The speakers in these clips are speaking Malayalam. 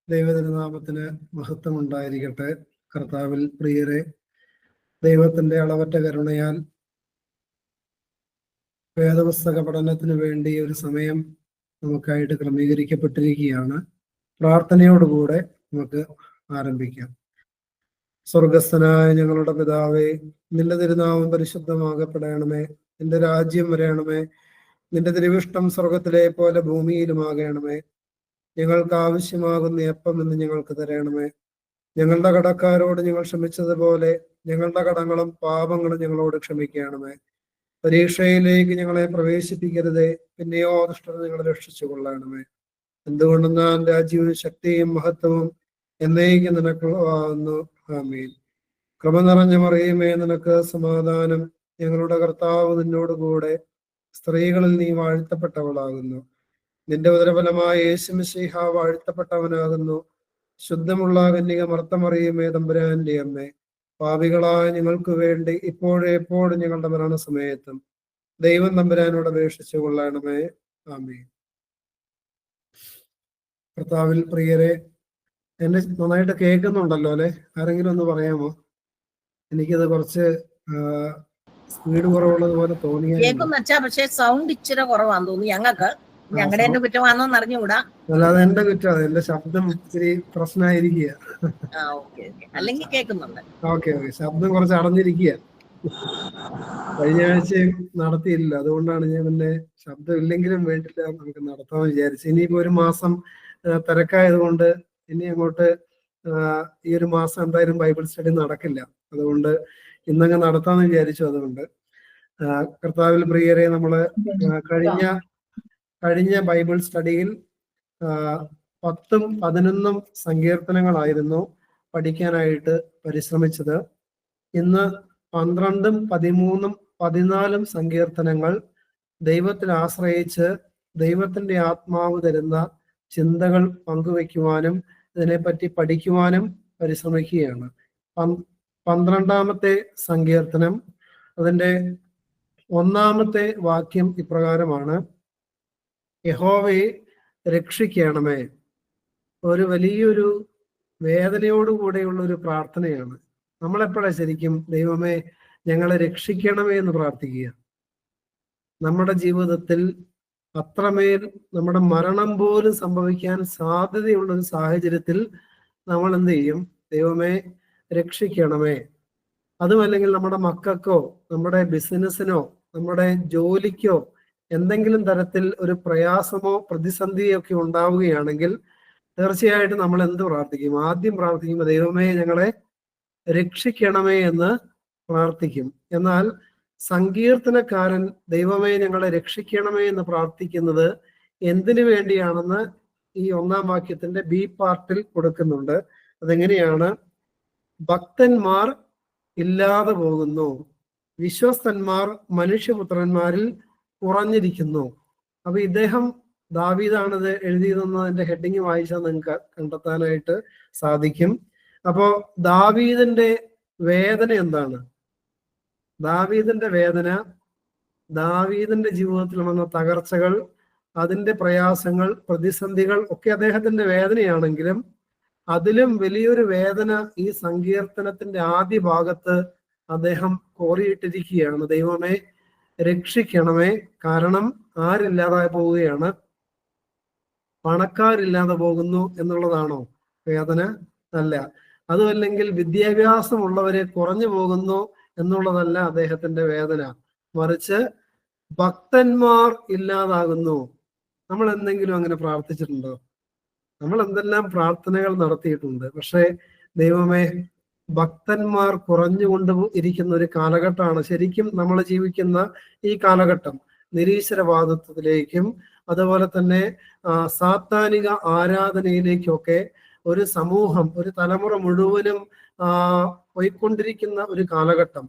ദൈവതിരുനാമത്തിന് മഹത്വം ഉണ്ടായിരിക്കട്ടെ. കർത്താവിൽ പ്രിയരെ, ദൈവത്തിന്റെ അളവറ്റ കരുണയാൽ വേദപുസ്തക പഠനത്തിന് വേണ്ടി ഒരു സമയം നമുക്കായിട്ട് ക്രമീകരിക്കപ്പെട്ടിരിക്കുകയാണ്. പ്രാർത്ഥനയോടുകൂടെ നമുക്ക് ആരംഭിക്കാം. സ്വർഗസ്ഥനായ ഞങ്ങളുടെ പിതാവേ, നിന്റെ തിരുനാമം പരിശുദ്ധമാകപ്പെടണമേ. നിന്റെ രാജ്യം വരണമേ. നിന്റെ തിരുവിഷ്ടം സ്വർഗത്തിലെ പോലെ ഭൂമിയിലുമാകണമേ. ഞങ്ങൾക്ക് ആവശ്യമാകുന്ന അപ്പം ഇന്ന് ഞങ്ങൾക്ക് തരണമേ. ഞങ്ങളുടെ കടക്കാരോട് ഞങ്ങൾ ക്ഷമിച്ചതുപോലെ ഞങ്ങളുടെ കടങ്ങളും പാപങ്ങളും ഞങ്ങളോട് ക്ഷമിക്കണമേ. പരീക്ഷയിലേക്ക് ഞങ്ങളെ പ്രവേശിപ്പിക്കരുതേ, പിന്നെയോ ദുഷ്ടത ഞങ്ങളെ രക്ഷിച്ചു കൊള്ളണമേ. എന്തുകൊണ്ടെന്നാൽ രാജ്യവും ശക്തിയും മഹത്വവും എന്നേക്കും നിനക്കുള്ളതാകുന്നു. ആമീൻ. കൃപ നിറഞ്ഞ മറിയമേ, നിനക്ക് സമാധാനം. ഞങ്ങളുടെ കർത്താവ് നിന്നോട് കൂടെ സ്ത്രീകളിൽ നീ വാഴ്ത്തപ്പെട്ടവളാകുന്നു. നിന്റെ ഉദരഫലമായ യേശു മിശിഹ വാഴ്ത്തപ്പെട്ടവനാകുന്നു. ശുദ്ധമുള്ള കന്യക മർത്തമറിയമേ, തമ്പുരാന്റെ അമ്മേ, പാപികളായ ഞങ്ങൾക്ക് വേണ്ടി ഇപ്പോഴും എപ്പോഴും ഞങ്ങളുടെ മരണസമയത്തും ദൈവം തമ്പുരാനോട് അപേക്ഷിച്ചു കൊള്ളണമേ. ആമേൻ. കർത്താവിൽ പ്രിയരെ, എന്നെ നന്നായിട്ട് കേൾക്കുന്നുണ്ടല്ലോ അല്ലെ? ആരെങ്കിലും ഒന്ന് പറയാമോ? എനിക്കത് കുറച്ച് സ്പീഡ് കുറവുള്ളത് പോലെ തോന്നിയാ. പക്ഷേ സൗണ്ട് ഇച്ചിരി കുറവാന്ന് തോന്നുന്നു ഞങ്ങൾക്ക്. ഞങ്ങളുടെ എന്റെ കുറ്റമാണോന്ന് അറിഞ്ഞുകൂടാ. അല്ലാതെ എന്റെ കുറ്റമാണ്, എന്റെ ശബ്ദം ഇച്ചിരി പ്രശ്നമായിരിക്കുക. അല്ലെങ്കിൽ കേൾക്കുന്നുണ്ട്. ഓക്കെ, ശബ്ദം കുറച്ച് അടഞ്ഞിരിക്കുക. കഴിഞ്ഞ ആഴ്ചയും നടത്തിയില്ല, അതുകൊണ്ടാണ് ഞാൻ പിന്നെ ശബ്ദം ഇല്ലെങ്കിലും വേണ്ടില്ല നമുക്ക് നടത്താമെന്ന് വിചാരിച്ചു. ഇനിയിപ്പോ ഒരു മാസം തിരക്കായത് കൊണ്ട് ഇനി അങ്ങോട്ട് ഈ ഒരു മാസം എന്തായാലും ബൈബിൾ സ്റ്റഡി നടക്കില്ല. അതുകൊണ്ട് ഇന്നങ്ങ് നടത്താമെന്ന് വിചാരിച്ചു. അതുകൊണ്ട് കർത്താവിൽ പ്രിയരെ, നമ്മള് കഴിഞ്ഞ ബൈബിൾ സ്റ്റഡിയിൽ 10ഉം 11ഉം സങ്കീർത്തനങ്ങളായിരുന്നു പഠിക്കാനായിട്ട് പരിശ്രമിച്ചത്. ഇന്ന് 12ഉം 13ഉം 14ഉം സങ്കീർത്തനങ്ങൾ ദൈവത്തിൽ ആശ്രയിച്ച് ദൈവത്തിന്റെ ആത്മാവ് തരുന്ന ചിന്തകൾ പങ്കുവയ്ക്കുവാനും ഇതിനെപ്പറ്റി പഠിക്കുവാനും പരിശ്രമിക്കുകയാണ്. 12ാമത്തെ സങ്കീർത്തനം, അതിൻ്റെ 1ാമത്തെ വാക്യം ഇപ്രകാരമാണ്: യഹോവയെ രക്ഷിക്കണമേ. ഒരു വലിയൊരു വേദനയോടുകൂടെയുള്ള ഒരു പ്രാർത്ഥനയാണ്. നമ്മളെപ്പോഴാണ് ശരിക്കും ദൈവമേ ഞങ്ങളെ രക്ഷിക്കണമേ എന്ന് പ്രാർത്ഥിക്കുക? നമ്മുടെ ജീവിതത്തിൽ അത്രമേൽ നമ്മുടെ മരണം പോലും സംഭവിക്കാൻ സാധ്യതയുള്ള ഒരു സാഹചര്യത്തിൽ നമ്മൾ എന്ത് ചെയ്യും? ദൈവമേ രക്ഷിക്കണമേ. അതുമല്ലെങ്കിൽ നമ്മുടെ മക്കൾക്കോ നമ്മുടെ ബിസിനസ്സിനോ നമ്മുടെ ജോലിക്കോ എന്തെങ്കിലും തരത്തിൽ ഒരു പ്രയാസമോ പ്രതിസന്ധിയോ ഒക്കെ ഉണ്ടാവുകയാണെങ്കിൽ തീർച്ചയായിട്ടും നമ്മൾ എന്ത് പ്രാർത്ഥിക്കും? ആദ്യം പ്രാർത്ഥിക്കുമ്പോൾ ദൈവമേ ഞങ്ങളെ രക്ഷിക്കണമേ എന്ന് പ്രാർത്ഥിക്കും. എന്നാൽ സങ്കീർത്തനക്കാരൻ ദൈവമേ ഞങ്ങളെ രക്ഷിക്കണമേ എന്ന് പ്രാർത്ഥിക്കുന്നത് എന്തിനു വേണ്ടിയാണെന്ന് ഈ 1ാം വാക്യത്തിന്റെ ബി പാർട്ടിൽ കൊടുക്കുന്നുണ്ട്. അതെങ്ങനെയാണ്? ഭക്തന്മാർ ഇല്ലാതെ പോകുന്നു, വിശ്വസ്തന്മാർ മനുഷ്യപുത്രന്മാരിൽ കുറഞ്ഞിരിക്കുന്നു. അപ്പൊ ഇദ്ദേഹം ദാവീദാണിത് എഴുതിയതെന്നതിന്റെ ഹെഡിങ് വായിച്ചാൽ നിങ്ങൾക്ക് കണ്ടെത്താനായിട്ട് സാധിക്കും. അപ്പോ ദാവീദിന്റെ വേദന എന്താണ്? ദാവീദിന്റെ വേദന, ദാവീദിന്റെ ജീവിതത്തിൽ വന്ന തകർച്ചകൾ, അതിന്റെ പ്രയാസങ്ങൾ, പ്രതിസന്ധികൾ ഒക്കെ അദ്ദേഹത്തിന്റെ വേദനയാണെങ്കിലും അതിലും വലിയൊരു വേദന ഈ സങ്കീർത്തനത്തിന്റെ ആദ്യ ഭാഗത്ത് അദ്ദേഹം കോറിയിട്ടിരിക്കുകയാണ്. ദൈവമേ രക്ഷിക്കണമേ. കാരണം ആരില്ലാതായി പോവുകയാണ്? പണക്കാരില്ലാതെ പോകുന്നു എന്നുള്ളതാണോ വേദന? അല്ല. അതുമല്ലെങ്കിൽ വിദ്യാഭ്യാസമുള്ളവരെ കുറഞ്ഞു പോകുന്നു എന്നുള്ളതല്ല അദ്ദേഹത്തിന്റെ വേദന. മറിച്ച് ഭക്തന്മാർ ഇല്ലാതാകുന്നു. നമ്മൾ എന്തെങ്കിലും അങ്ങനെ പ്രാർത്ഥിച്ചിട്ടുണ്ടോ? നമ്മൾ എന്തെല്ലാം പ്രാർത്ഥനകൾ നടത്തിയിട്ടുണ്ട്. പക്ഷേ ദൈവമേ ഭക്തന്മാർ കുറഞ്ഞുകൊണ്ട് ഇരിക്കുന്ന ഒരു കാലഘട്ടമാണ് ശരിക്കും നമ്മൾ ജീവിക്കുന്ന ഈ കാലഘട്ടം. നിരീശ്വരവാദത്തിലേക്കും അതുപോലെ തന്നെ സാത്താനിക ആരാധനയിലേക്കൊക്കെ ഒരു സമൂഹം, ഒരു തലമുറ മുഴുവനും പോയിക്കൊണ്ടിരിക്കുന്ന ഒരു കാലഘട്ടം.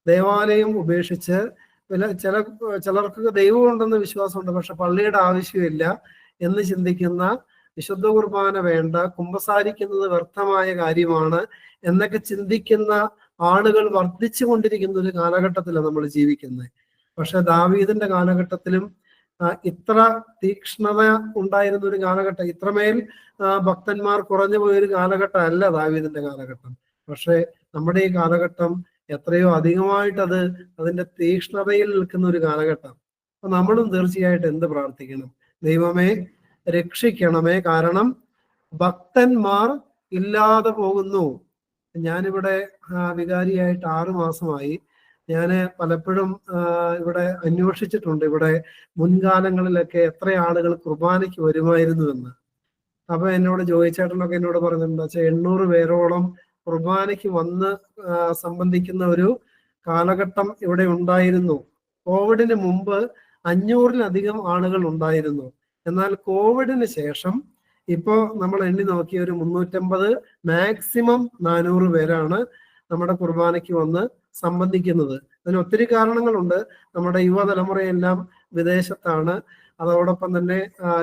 ദേവാലയം ഉപേക്ഷിച്ച് ചിലർക്ക് ദൈവമുണ്ടെന്ന് വിശ്വാസമുണ്ട്, പക്ഷെ പള്ളിയുടെ ആവശ്യമില്ല എന്ന് ചിന്തിക്കുന്ന, വിശുദ്ധ കുർബാന വേണ്ട, കുമ്പസാരിക്കുന്നത് വ്യർത്ഥമായ കാര്യമാണ് എന്നൊക്കെ ചിന്തിക്കുന്ന ആളുകൾ വർദ്ധിച്ചു കൊണ്ടിരിക്കുന്ന ഒരു കാലഘട്ടത്തിലാണ് നമ്മൾ ജീവിക്കുന്നത്. പക്ഷെ ദാവീദിന്റെ കാലഘട്ടത്തിലും ഇത്ര തീക്ഷ്ണത ഉണ്ടായിരുന്ന ഒരു കാലഘട്ടം, ഇത്രമേൽ ഭക്തന്മാർ കുറഞ്ഞു പോയൊരു കാലഘട്ടം അല്ല ദാവീദിന്റെ കാലഘട്ടം. പക്ഷെ നമ്മുടെ ഈ കാലഘട്ടം എത്രയോ അധികമായിട്ട് അതിന്റെ തീക്ഷ്ണതയിൽ നിൽക്കുന്ന ഒരു കാലഘട്ടം. അപ്പൊ നമ്മളും തീർച്ചയായിട്ടും എന്ത് പ്രാർത്ഥിക്കണം? ദൈവമേ രക്ഷിക്കണമേ, കാരണം ഭക്തന്മാർ ഇല്ലാതെ പോകുന്നു. ഞാനിവിടെ വികാരിയായിട്ട് 6 മാസമായി. ഞാൻ പലപ്പോഴും ഇവിടെ അന്വേഷിച്ചിട്ടുണ്ട്, ഇവിടെ മുൻകാലങ്ങളിലൊക്കെ എത്ര ആളുകൾ കുർബാനയ്ക്ക് വരുമായിരുന്നു എന്ന്. അപ്പൊ എന്നോട് ജോയിച്ചേട്ടനൊക്കെ എന്നോട് പറഞ്ഞിട്ടുണ്ട്, 800 പേരോളം കുർബാനയ്ക്ക് വന്ന് സംബന്ധിക്കുന്ന ഒരു കാലഘട്ടം ഇവിടെ ഉണ്ടായിരുന്നു. കോവിഡിന് മുമ്പ് 500-ലധികം ആളുകൾ ഉണ്ടായിരുന്നു. എന്നാൽ കോവിഡിന് ശേഷം ഇപ്പോ നമ്മൾ എണ്ണി നോക്കിയ ഒരു 350, മാക്സിമം 400 പേരാണ് നമ്മുടെ കുർബാനയ്ക്ക് വന്ന് സംബന്ധിക്കുന്നത്. അതിന് ഒത്തിരി കാരണങ്ങളുണ്ട്. നമ്മുടെ യുവതലമുറയെല്ലാം വിദേശത്താണ്. അതോടൊപ്പം തന്നെ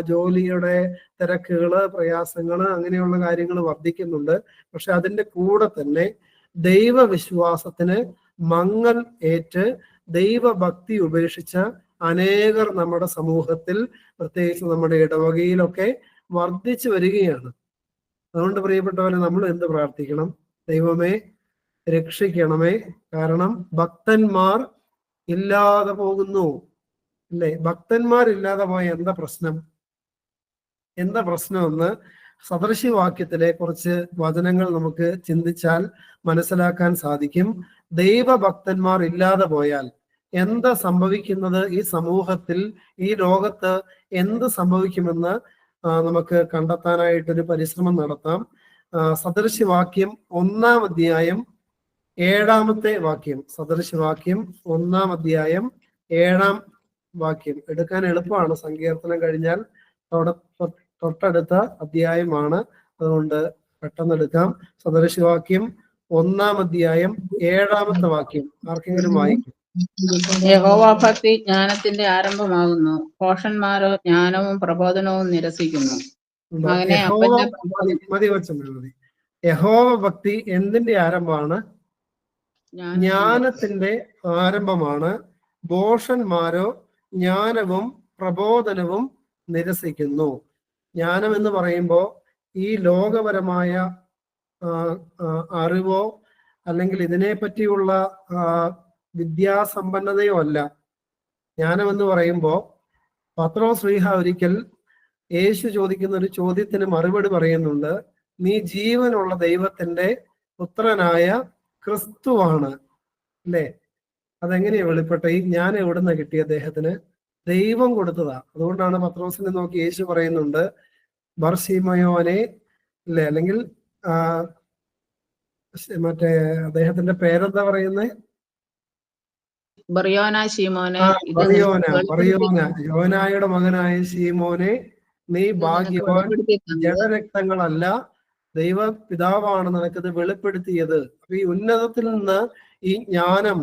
ജോലിയുടെ തിരക്കുകള്, പ്രയാസങ്ങള്, അങ്ങനെയുള്ള കാര്യങ്ങൾ വർദ്ധിക്കുന്നുണ്ട്. പക്ഷെ അതിൻ്റെ കൂടെ തന്നെ ദൈവവിശ്വാസത്തിന് മങ്ങൽ ഏറ്റ് ദൈവഭക്തി ഉപേക്ഷിച്ച അനേകർ നമ്മുടെ സമൂഹത്തിൽ, പ്രത്യേകിച്ച് നമ്മുടെ ഇടവകയിലൊക്കെ വർദ്ധിച്ചു വരികയാണ്. അതുകൊണ്ട് പ്രിയപ്പെട്ടവരെ, നമ്മൾ എന്ത് പ്രാർത്ഥിക്കണം? ദൈവമേ രക്ഷിക്കണമേ, കാരണം ഭക്തന്മാർ ഇല്ലാതെ പോകുന്നു. അല്ലേ? ഭക്തന്മാരില്ലാതെ പോയ എന്താ പ്രശ്നം? എന്താ പ്രശ്നമെന്ന് സദൃശവാക്യത്തിലെ കുറച്ച് വചനങ്ങൾ നമുക്ക് ചിന്തിച്ചാൽ മനസ്സിലാക്കാൻ സാധിക്കും. ദൈവഭക്തന്മാർ ഇല്ലാതെ പോയാൽ എന്താ സംഭവിക്കുന്നത്? ഈ സമൂഹത്തിൽ, ഈ ലോകത്ത് എന്ത് സംഭവിക്കുമെന്ന് നമുക്ക് കണ്ടെത്താനായിട്ടൊരു പരിശ്രമം നടത്താം. സദൃശവാക്യം 1-ാം അധ്യായം 7-ാമത്തെ വാക്യം. സദൃശവാക്യം 1-ാം അധ്യായം 7-ാം വാക്യം എടുക്കാൻ എളുപ്പമാണ്. സങ്കീർത്തനം കഴിഞ്ഞാൽ തൊട്ടടുത്ത അധ്യായമാണ്, അതുകൊണ്ട് പെട്ടെന്ന് എടുക്കാം. സദൃശവാക്യം 1-ാം അധ്യായം 7-ാമത്തെ വാക്യം ആർക്കെങ്കിലും വായിക്കും? യഹോവാഭക്തി ജ്ഞാനത്തിന്റെ ആരംഭമാകുന്നു, ഭോഷന്മാരോ ജ്ഞാനവും പ്രബോധനവും നിരസിക്കുന്നു. മതി. യഹോവ ഭക്തി എന്തിന്റെ ആരംഭമാണ്? ജ്ഞാനത്തിന്റെ ആരംഭമാണ്. ഭോഷന്മാരോ ജ്ഞാനവും പ്രബോധനവും നിരസിക്കുന്നു. ജ്ഞാനം എന്ന് പറയുമ്പോൾ ഈ ലോകപരമായ അറിവോ അല്ലെങ്കിൽ ഇതിനെ പറ്റിയുള്ള വിദ്യാസമ്പന്നതയോ അല്ല. ജ്ഞാനം എന്ന് പറയുമ്പോൾ പത്രോസ് ശ്ലീഹ ഒരിക്കൽ യേശു ചോദിക്കുന്ന ഒരു ചോദ്യത്തിന് മറുപടി പറയുന്നുണ്ട്. നീ ജീവനുള്ള ദൈവത്തിന്റെ പുത്രനായ ക്രിസ്തുവാണ്, അല്ലേ? അതെങ്ങനെയാ വെളിപ്പെട്ട? ഈ ജ്ഞാനം എവിടുന്ന കിട്ടിയ അദ്ദേഹത്തിന്? ദൈവം കൊടുത്തതാ. അതുകൊണ്ടാണ് പത്രോസിനെ നോക്കി യേശു പറയുന്നുണ്ട്, ബർശിമയോനെ, അല്ലേ? അല്ലെങ്കിൽ മറ്റേ അദ്ദേഹത്തിന്റെ പേരെന്താ പറയുന്നത്? യോനായുടെ മകനായ ശീമോനെ, നീ ഭാഗ്യവാൻ, ജഡരക്തങ്ങളല്ല ദൈവ പിതാവാണ് നിനക്കത് വെളിപ്പെടുത്തിയത്. അപ്പൊ ഈ ഉന്നതത്തിൽ നിന്ന് ഈ ജ്ഞാനം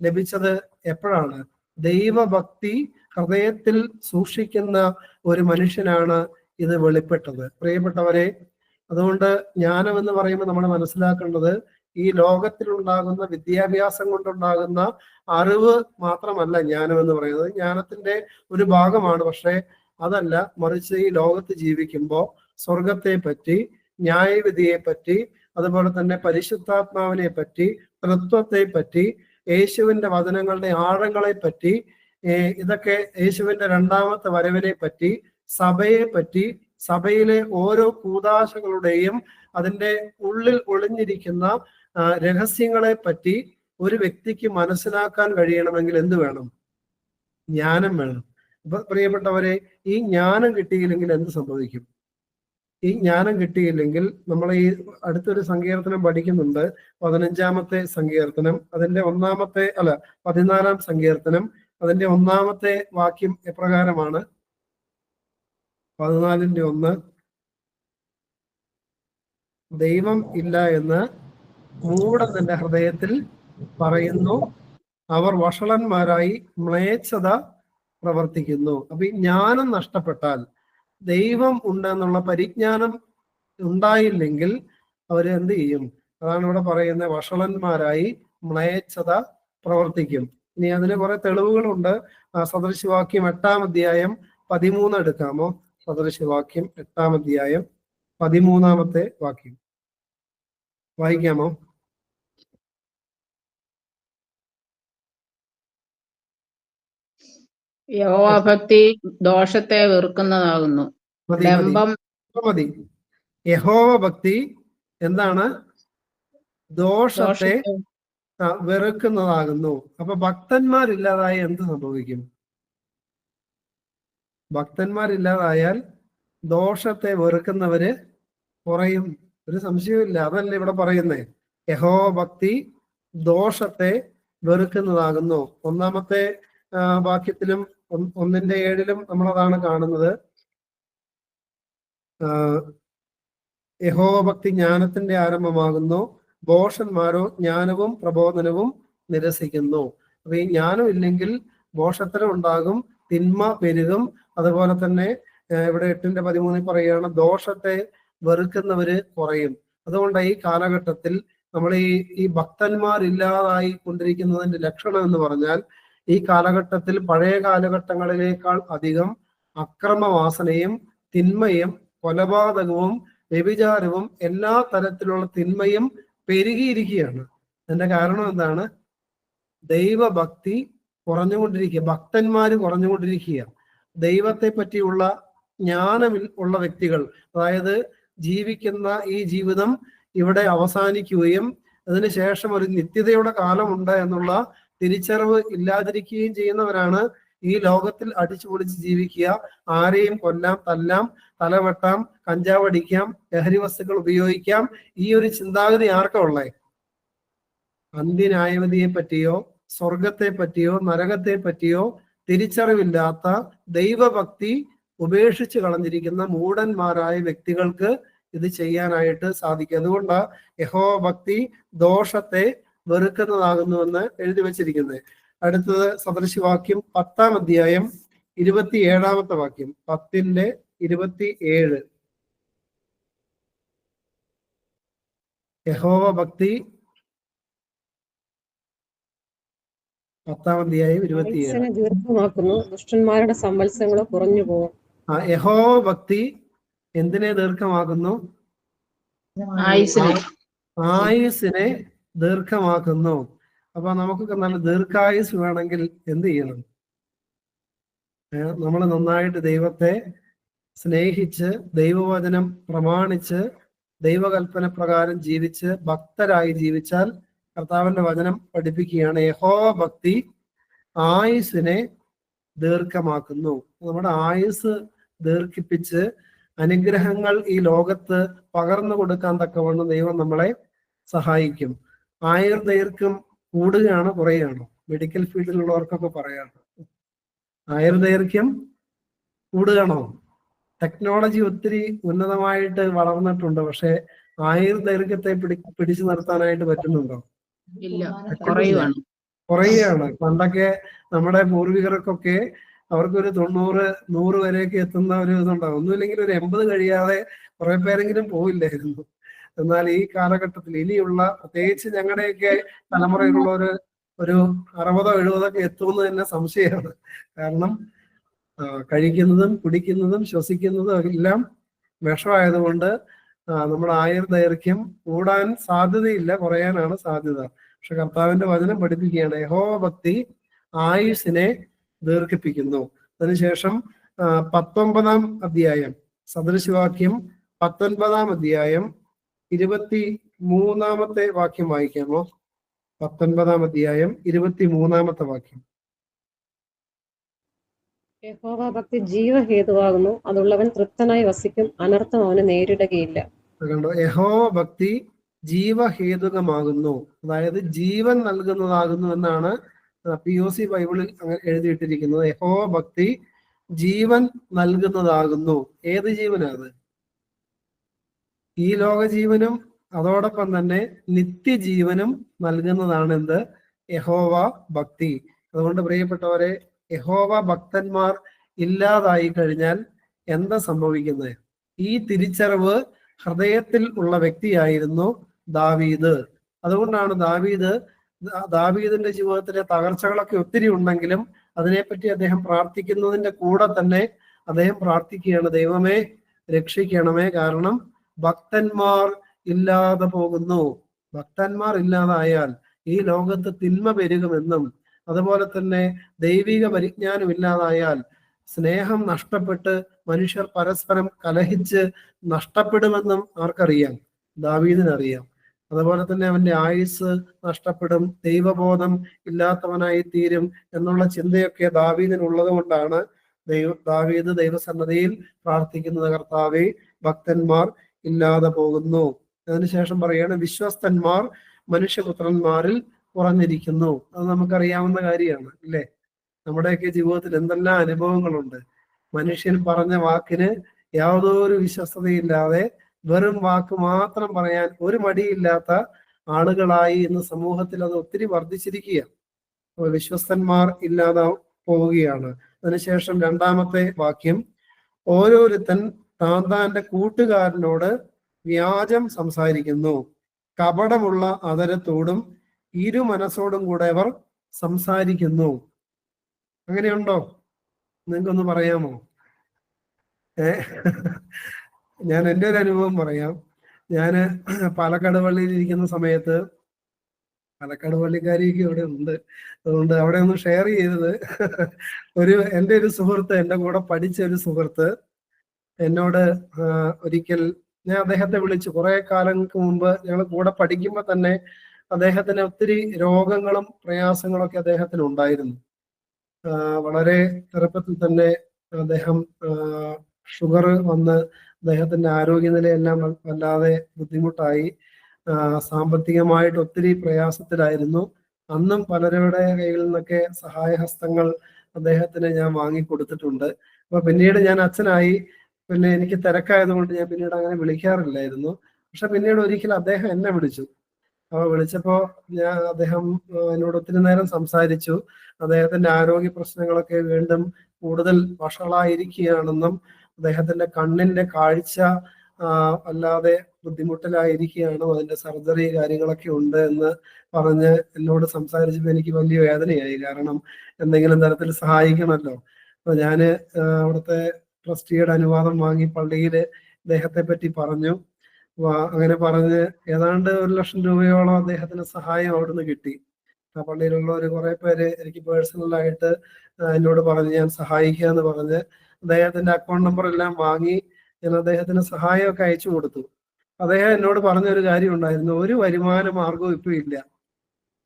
ലഭിച്ചത് എപ്പോഴാണ്? ദൈവഭക്തി ഹൃദയത്തിൽ സൂക്ഷിക്കുന്ന ഒരു മനുഷ്യനാണ് ഇത് വെളിപ്പെട്ടത്. പ്രിയപ്പെട്ടവരെ, അതുകൊണ്ട് ജ്ഞാനം എന്ന് പറയുമ്പോൾ നമ്മൾ മനസ്സിലാക്കേണ്ടത് ഈ ലോകത്തിലുണ്ടാകുന്ന വിദ്യാഭ്യാസം കൊണ്ടുണ്ടാകുന്ന അറിവ് മാത്രമല്ല ജ്ഞാനം എന്ന് പറയുന്നത്. ജ്ഞാനത്തിന്റെ ഒരു ഭാഗമാണ്, പക്ഷെ അതല്ല. മറിച്ച് ഈ ലോകത്ത് ജീവിക്കുമ്പോൾ സ്വർഗത്തെ പറ്റി, ന്യായവിധിയെ പറ്റി, അതുപോലെ തന്നെ പരിശുദ്ധാത്മാവിനെ പറ്റി, തൃത്വത്തെ പറ്റി, യേശുവിന്റെ വചനങ്ങളുടെ ആഴങ്ങളെ പറ്റി, ഇതൊക്കെ യേശുവിന്റെ 2ാമത്തെ വരവിനെ പറ്റി, സഭയെ പറ്റി, സഭയിലെ ഓരോ കൂദാശകളുടെയും അതിൻ്റെ ഉള്ളിൽ ഒളിഞ്ഞിരിക്കുന്ന രഹസ്യങ്ങളെ പറ്റി ഒരു വ്യക്തിക്ക് മനസ്സിലാക്കാൻ കഴിയണമെങ്കിൽ എന്ത് വേണം? ജ്ഞാനം വേണം. അപ്പൊ പ്രിയപ്പെട്ടവരെ, ഈ ജ്ഞാനം കിട്ടിയില്ലെങ്കിൽ എന്ത് സംഭവിക്കും? ഈ ജ്ഞാനം കിട്ടിയില്ലെങ്കിൽ നമ്മൾ ഈ അടുത്തൊരു സങ്കീർത്തനം പഠിക്കുന്നുണ്ട്, 15-ാമത്തെ സങ്കീർത്തനം, അതിന്റെ 14-ാം സങ്കീർത്തനം, അതിന്റെ 1-ാമത്തെ വാക്യം എപ്രകാരമാണ്? 14-1. ദൈവം ഇല്ല എന്ന് മൂഢൻ തന്റെ ഹൃദയത്തിൽ പറയുന്നു, അവർ വഷളന്മാരായി മ്ലേച്ഛത പ്രവർത്തിക്കുന്നു. അപ്പൊ ഈ ജ്ഞാനം നഷ്ടപ്പെട്ടാൽ, ദൈവം ഉണ്ടെന്നുള്ള പരിജ്ഞാനം ഉണ്ടായില്ലെങ്കിൽ അവര് എന്ത് ചെയ്യും? അതാണ് ഇവിടെ പറയുന്നത്, വഷളന്മാരായി മ്ലേച്ഛത പ്രവർത്തിക്കും. ഇനി അതിന് കുറെ തെളിവുകളുണ്ട്. സദൃശവാക്യം 8-ാം അധ്യായം 13 എടുക്കാമോ? സദൃശവാക്യം 8-ാം അധ്യായം 13-ാമത്തെ വാക്യം വായിക്കാമോ? യഹോവാഭക്തി ദോഷത്തെ വെറുക്കുന്നതാകുന്നു. ഡംഭം മതി. യഹോവ ഭക്തി എന്താണ്? ദോഷത്തെ വെറുക്കുന്നതാകുന്നു. അപ്പൊ ഭക്തന്മാരില്ലാതായ എന്ത് സംഭവിക്കും? ഭക്തന്മാരില്ലാതായാൽ ദോഷത്തെ വെറുക്കുന്നവര് കുറയും. ഒരു സംശയമില്ല. അതല്ലേ ഇവിടെ പറയുന്നേ. യഹോവ ഭക്തി ദോഷത്തെ വെറുക്കുന്നതാകുന്നു. 1-ാമത്തെ വാക്യത്തിലും 1:7 നമ്മളതാണ് കാണുന്നത്. യഹോവ ഭക്തി ജ്ഞാനത്തിന്റെ ആരംഭമാകുന്നു, ഭോഷന്മാരോ ജ്ഞാനവും പ്രബോധനവും നിരസിക്കുന്നു. അപ്പൊ ഈ ജ്ഞാനം ഇല്ലെങ്കിൽ ഭോഷത്തരം ഉണ്ടാകും, തിന്മ പെരുകും. അതുപോലെ തന്നെ ഇവിടെ 8:13 പറയുകയാണ്, ദോഷത്തെ വെറുക്കുന്നവര് കുറയും. അതുകൊണ്ട് ഈ കാലഘട്ടത്തിൽ നമ്മൾ ഈ ഭക്തന്മാരില്ലാതായി കൊണ്ടിരിക്കുന്നതിന്റെ ലക്ഷണം എന്ന് പറഞ്ഞാൽ, ഈ കാലഘട്ടത്തിൽ പഴയ കാലഘട്ടങ്ങളിലേക്കാൾ അധികം അക്രമവാസനയും തിന്മയും കൊലപാതകവും വ്യഭിചാരവും എല്ലാ തരത്തിലുള്ള തിന്മയും പെരുകിയിരിക്കുകയാണ്. അതിന്റെ കാരണം എന്താണ്? ദൈവഭക്തി കുറഞ്ഞുകൊണ്ടിരിക്കുക, ഭക്തന്മാര് കുറഞ്ഞുകൊണ്ടിരിക്കുക. ദൈവത്തെ പറ്റിയുള്ള ജ്ഞാനം ഉള്ള വ്യക്തികൾ, അതായത് ജീവിക്കുന്ന ഈ ജീവിതം ഇവിടെ അവസാനിക്കുകയും അതിനുശേഷം ഒരു നിത്യതയുടെ കാലമുണ്ട് എന്നുള്ള തിരിച്ചറിവ് ഇല്ലാതിരിക്കുകയും ചെയ്യുന്നവരാണ് ഈ ലോകത്തിൽ അടിച്ചു പൊളിച്ച് ജീവിക്കുക. ആരെയും കൊല്ലാം, തല്ലാം, തലവെട്ടാം, കഞ്ചാവ് അടിക്കാം, ലഹരി വസ്തുക്കൾ ഉപയോഗിക്കാം. ഈ ഒരു ചിന്താഗതി ആർക്കാ ഉള്ളേ? അന്ത്യന്യായവിധിയെ പറ്റിയോ സ്വർഗത്തെ പറ്റിയോ നരകത്തെ പറ്റിയോ തിരിച്ചറിവില്ലാത്ത, ദൈവഭക്തി ഉപേക്ഷിച്ച് കളഞ്ഞിരിക്കുന്ന മൂഢന്മാരായ വ്യക്തികൾക്ക് ഇത് ചെയ്യാനായിട്ട് സാധിക്കും. അതുകൊണ്ട് യഹോവ ഭക്തി ദോഷത്തെ വെറുക്കുന്നതാകുന്നുവെന്ന് എഴുതി വച്ചിരിക്കുന്നത്. അടുത്തത് സദൃശവാക്യം 10-ാം അധ്യായം 27-ാമത്തെ വാക്യം. 10:27. യഹോവ ഭക്തി 10-ാം അധ്യായം 27. ദീർഘമാക്കുന്നു, ദുഷ്ടന്മാരുടെ സംവത്സരങ്ങൾ കുറഞ്ഞു പോകും. യഹോവ ഭക്തി എന്തിനെ ദീർഘമാക്കുന്നു? ആയുസിനെ ദീർഘമാക്കുന്നു. അപ്പൊ നമുക്കൊക്കെ നല്ല ദീർഘായുസ് വേണമെങ്കിൽ എന്ത് ചെയ്യണം? നമ്മൾ നന്നായിട്ട് ദൈവത്തെ സ്നേഹിച്ച് ദൈവവചനം പ്രമാണിച്ച് ദൈവകൽപ്പന പ്രകാരം ജീവിച്ച് ഭക്തരായി ജീവിച്ചാൽ കർത്താവിന്റെ വചനം പഠിപ്പിക്കുകയാണ്, യഹോവ ഭക്തി ആയുസിനെ ദീർഘമാക്കുന്നു. നമ്മുടെ ആയുസ് ദീർഘിപ്പിച്ച് അനുഗ്രഹങ്ങൾ ഈ ലോകത്ത് പകർന്നു കൊടുക്കാൻ തക്കവണ്ണം ദൈവം നമ്മളെ സഹായിക്കും. ആയുർദൈർഘ്യം കൂടുകയാണോ കുറയുകയാണോ? മെഡിക്കൽ ഫീൽഡിലുള്ളവർക്കൊക്കെ പറയാം, ആയുർദൈർഘ്യം കൂടുകയാണോ? ടെക്നോളജി ഒത്തിരി ഉന്നതമായിട്ട് വളർന്നിട്ടുണ്ട്, പക്ഷെ ആയുർദൈർഘ്യത്തെ പിടിച്ചു നിർത്താനായിട്ട് പറ്റുന്നുണ്ടോ? കുറയുകയാണ്. പണ്ടൊക്കെ നമ്മുടെ പൂർവികർക്കൊക്കെ അവർക്കൊരു 90-100 വരെയൊക്കെ എത്തുന്ന ഒരു ഇതുണ്ടാവും. ഒന്നുമില്ലെങ്കിൽ ഒരു 80 കഴിയാതെ കുറെ പേരെങ്കിലും പോയില്ലായിരുന്നു. എന്നാൽ ഈ കാലഘട്ടത്തിൽ ഇനിയുള്ള, പ്രത്യേകിച്ച് ഞങ്ങളുടെയൊക്കെ തലമുറയിലുള്ള ഒരു 60-70 എത്തുമെന്ന് തന്നെ സംശയമാണ്. കാരണം കഴിക്കുന്നതും കുടിക്കുന്നതും ശ്വസിക്കുന്നതും എല്ലാം വിഷമായതുകൊണ്ട് നമ്മുടെ ആയുർദൈർഘ്യം കൂടാൻ സാധ്യതയില്ല, കുറയാനാണ് സാധ്യത. പക്ഷെ കർത്താവിന്റെ വചനം പഠിപ്പിക്കുകയാണ്, യഹോവ ഭക്തി ആയുസിനെ ദീർഘിപ്പിക്കുന്നു. അതിനുശേഷം 19-ാം അധ്യായം സദൃശവാക്യം 19-ാം അധ്യായം 23-ാമത്തെ വാക്യം വായിക്കാമോ? 19-ാം അധ്യായം 23-ാമത്തെ വാക്യം. യഹോവ ഭക്തി ജീവഹേതുവാകുന്നു, അതുള്ളവൻ തൃപ്തനായി വസിക്കും, അനർത്ഥം അവന് നേരിടുകയില്ല. കണ്ടോ? യഹോവ ഭക്തി ജീവഹേതുകമാകുന്നു, അതായത് ജീവൻ നൽകുന്നതാകുന്നു എന്നാണ് POC ബൈബിളിൽ എഴുതിയിട്ടിരിക്കുന്നത്. യഹോവ ഭക്തി ജീവൻ നൽകുന്നതാകുന്നു. ഏത് ജീവനാണ്? ഈ ലോക ജീവനും അതോടൊപ്പം തന്നെ നിത്യജീവനും നൽകുന്നതാണ് എന്ത്? യഹോവ ഭക്തി. അതുകൊണ്ട് പ്രിയപ്പെട്ടവരെ, യഹോവ ഭക്തന്മാർ ഇല്ലാതായി കഴിഞ്ഞാൽ എന്താ സംഭവിക്കുന്നത്? ഈ തിരിച്ചറിവ് ഹൃദയത്തിൽ ഉള്ള വ്യക്തിയായിരുന്നു ദാവീദ്. അതുകൊണ്ടാണ് ദാവീദിന്റെ ജീവിതത്തിലെ തകർച്ചകളൊക്കെ ഒത്തിരി ഉണ്ടെങ്കിലും അതിനെപ്പറ്റി അദ്ദേഹം പ്രാർത്ഥിക്കുന്നതിന്റെ കൂടെ തന്നെ അദ്ദേഹം പ്രാർത്ഥിക്കുകയാണ്, ദൈവമേ രക്ഷിക്കണമേ, കാരണം ഭക്തന്മാർ ഇല്ലാതെ പോകുന്നു. ഭക്തന്മാർ ഇല്ലാതായാൽ ഈ ലോകത്ത് തിന്മ പെരുകുമെന്നും അതുപോലെ തന്നെ ദൈവിക പരിജ്ഞാനം ഇല്ലാതായാൽ സ്നേഹം നഷ്ടപ്പെട്ട് മനുഷ്യർ പരസ്പരം കലഹിച്ച് നഷ്ടപ്പെടുമെന്നും ആർക്കറിയാം? ദാവീദിനറിയാം. അതുപോലെ തന്നെ അവന്റെ ആയുസ് നഷ്ടപ്പെടും, ദൈവബോധം ഇല്ലാത്തവനായി തീരും എന്നുള്ള ചിന്തയൊക്കെ ദാവീദിനുള്ളത് കൊണ്ടാണ് ദാവീദ് ദൈവസന്നദ്ധിയിൽ പ്രാർത്ഥിക്കുന്നത്, കർത്താവേ ഭക്തന്മാർ ഇല്ലാതെ പോകുന്നു. അതിനുശേഷം പറയാണ് വിശ്വസ്തന്മാർ മനുഷ്യപുത്രന്മാരിൽ കുറഞ്ഞിരിക്കുന്നു. അത് നമുക്കറിയാവുന്ന കാര്യമാണ് അല്ലേ? നമ്മുടെയൊക്കെ ജീവിതത്തിൽ എന്തെല്ലാം അനുഭവങ്ങളുണ്ട്. മനുഷ്യൻ പറഞ്ഞ വാക്കിന് യാതൊരു വിശ്വസ്തതയില്ലാതെ വെറും വാക്ക് മാത്രം പറയാൻ ഒരു മടിയില്ലാത്ത ആളുകളായി ഇന്ന് സമൂഹത്തിൽ അത് ഒത്തിരി വർദ്ധിച്ചിരിക്കുകയാണ്. അപ്പോൾ വിശ്വസ്തന്മാർ ഇല്ലാതെ പോവുകയാണ്. അതിനുശേഷം രണ്ടാമത്തെ വാക്യം, ഓരോരുത്തൻ താന്താന്റെ കൂട്ടുകാരനോട് വ്യാജം സംസാരിക്കുന്നു, കപടമുള്ള അതരത്തോടും ഇരു മനസ്സോടും കൂടെ അവർ സംസാരിക്കുന്നു. അങ്ങനെയുണ്ടോ? നിങ്ങൾക്കൊന്ന് പറയാമോ? ഞാൻ എൻ്റെ ഒരു അനുഭവം പറയാം. ഞാന് പാലക്കാട് പള്ളിയിൽ ഇരിക്കുന്ന സമയത്ത്, പാലക്കാട് പള്ളിക്കാരിയൊക്കെ ഇവിടെ ഉണ്ട്, അതുകൊണ്ട് അവിടെ ഒന്ന് ഷെയർ ചെയ്തത്, എൻ്റെ ഒരു സുഹൃത്ത്, എൻ്റെ കൂടെ പഠിച്ച ഒരു സുഹൃത്ത് എന്നോട് ഒരിക്കൽ, ഞാൻ അദ്ദേഹത്തെ വിളിച്ചു. കുറെ കാലങ്ങൾക്ക് മുമ്പ് ഞങ്ങൾ കൂടെ പഠിക്കുമ്പോൾ തന്നെ അദ്ദേഹത്തിന് ഒത്തിരി രോഗങ്ങളും പ്രയാസങ്ങളൊക്കെ അദ്ദേഹത്തിന് ഉണ്ടായിരുന്നു. വളരെ ചെറുപ്പത്തിൽ തന്നെ അദ്ദേഹം ഷുഗർ വന്ന് അദ്ദേഹത്തിന്റെ ആരോഗ്യനിലയെല്ലാം വല്ലാതെ ബുദ്ധിമുട്ടായി. സാമ്പത്തികമായിട്ട് ഒത്തിരി പ്രയാസത്തിലായിരുന്നു. അന്നും പലരുടെ കയ്യിൽ നിന്നൊക്കെ സഹായഹസ്തങ്ങൾ അദ്ദേഹത്തിന് ഞാൻ വാങ്ങിക്കൊടുത്തിട്ടുണ്ട്. അപ്പൊ പിന്നീട് ഞാൻ അച്ഛനായി, പിന്നെ എനിക്ക് തിരക്കായതുകൊണ്ട് ഞാൻ പിന്നീട് അങ്ങനെ വിളിക്കാറില്ലായിരുന്നു. പക്ഷെ പിന്നീട് ഒരിക്കൽ അദ്ദേഹം എന്നെ വിളിച്ചു. അപ്പൊ വിളിച്ചപ്പോ അദ്ദേഹം എന്നോട് ഒത്തിരി നേരം സംസാരിച്ചു. അദ്ദേഹത്തിന്റെ ആരോഗ്യ പ്രശ്നങ്ങളൊക്കെ വീണ്ടും കൂടുതൽ വഷളായിരിക്കുകയാണെന്നും അദ്ദേഹത്തിന്റെ കണ്ണിന്റെ കാഴ്ച അല്ലാതെ ബുദ്ധിമുട്ടിലായിരിക്കുകയാണ്, അതിന്റെ സർജറി കാര്യങ്ങളൊക്കെ ഉണ്ട് എന്ന് പറഞ്ഞ് എന്നോട് സംസാരിച്ചപ്പോൾ എനിക്ക് വലിയ വേദനയായി. കാരണം എന്തെങ്കിലും തരത്തിൽ സഹായിക്കണമല്ലോ. അപ്പൊ ഞാന് അവിടുത്തെ ട്രസ്റ്റിയുടെ അനുവാദം വാങ്ങി പള്ളിയിൽ അദ്ദേഹത്തെ പറ്റി പറഞ്ഞു. അങ്ങനെ പറഞ്ഞ് ഏതാണ്ട് 1,00,000 രൂപയോളം അദ്ദേഹത്തിന് സഹായം അവിടുന്ന് കിട്ടി. ആ പള്ളിയിലുള്ള ഒരു കുറെ പേര് എനിക്ക് പേഴ്സണലായിട്ട് എന്നോട് പറഞ്ഞ് ഞാൻ സഹായിക്കാന്ന് പറഞ്ഞ് അദ്ദേഹത്തിന്റെ അക്കൗണ്ട് നമ്പർ എല്ലാം വാങ്ങി ഞാൻ അദ്ദേഹത്തിന് സഹായമൊക്കെ അയച്ചു കൊടുത്തു. അദ്ദേഹം എന്നോട് പറഞ്ഞൊരു കാര്യം ഉണ്ടായിരുന്നു, ഒരു വരുമാന മാർഗവും ഇപ്പൊ ഇല്ല.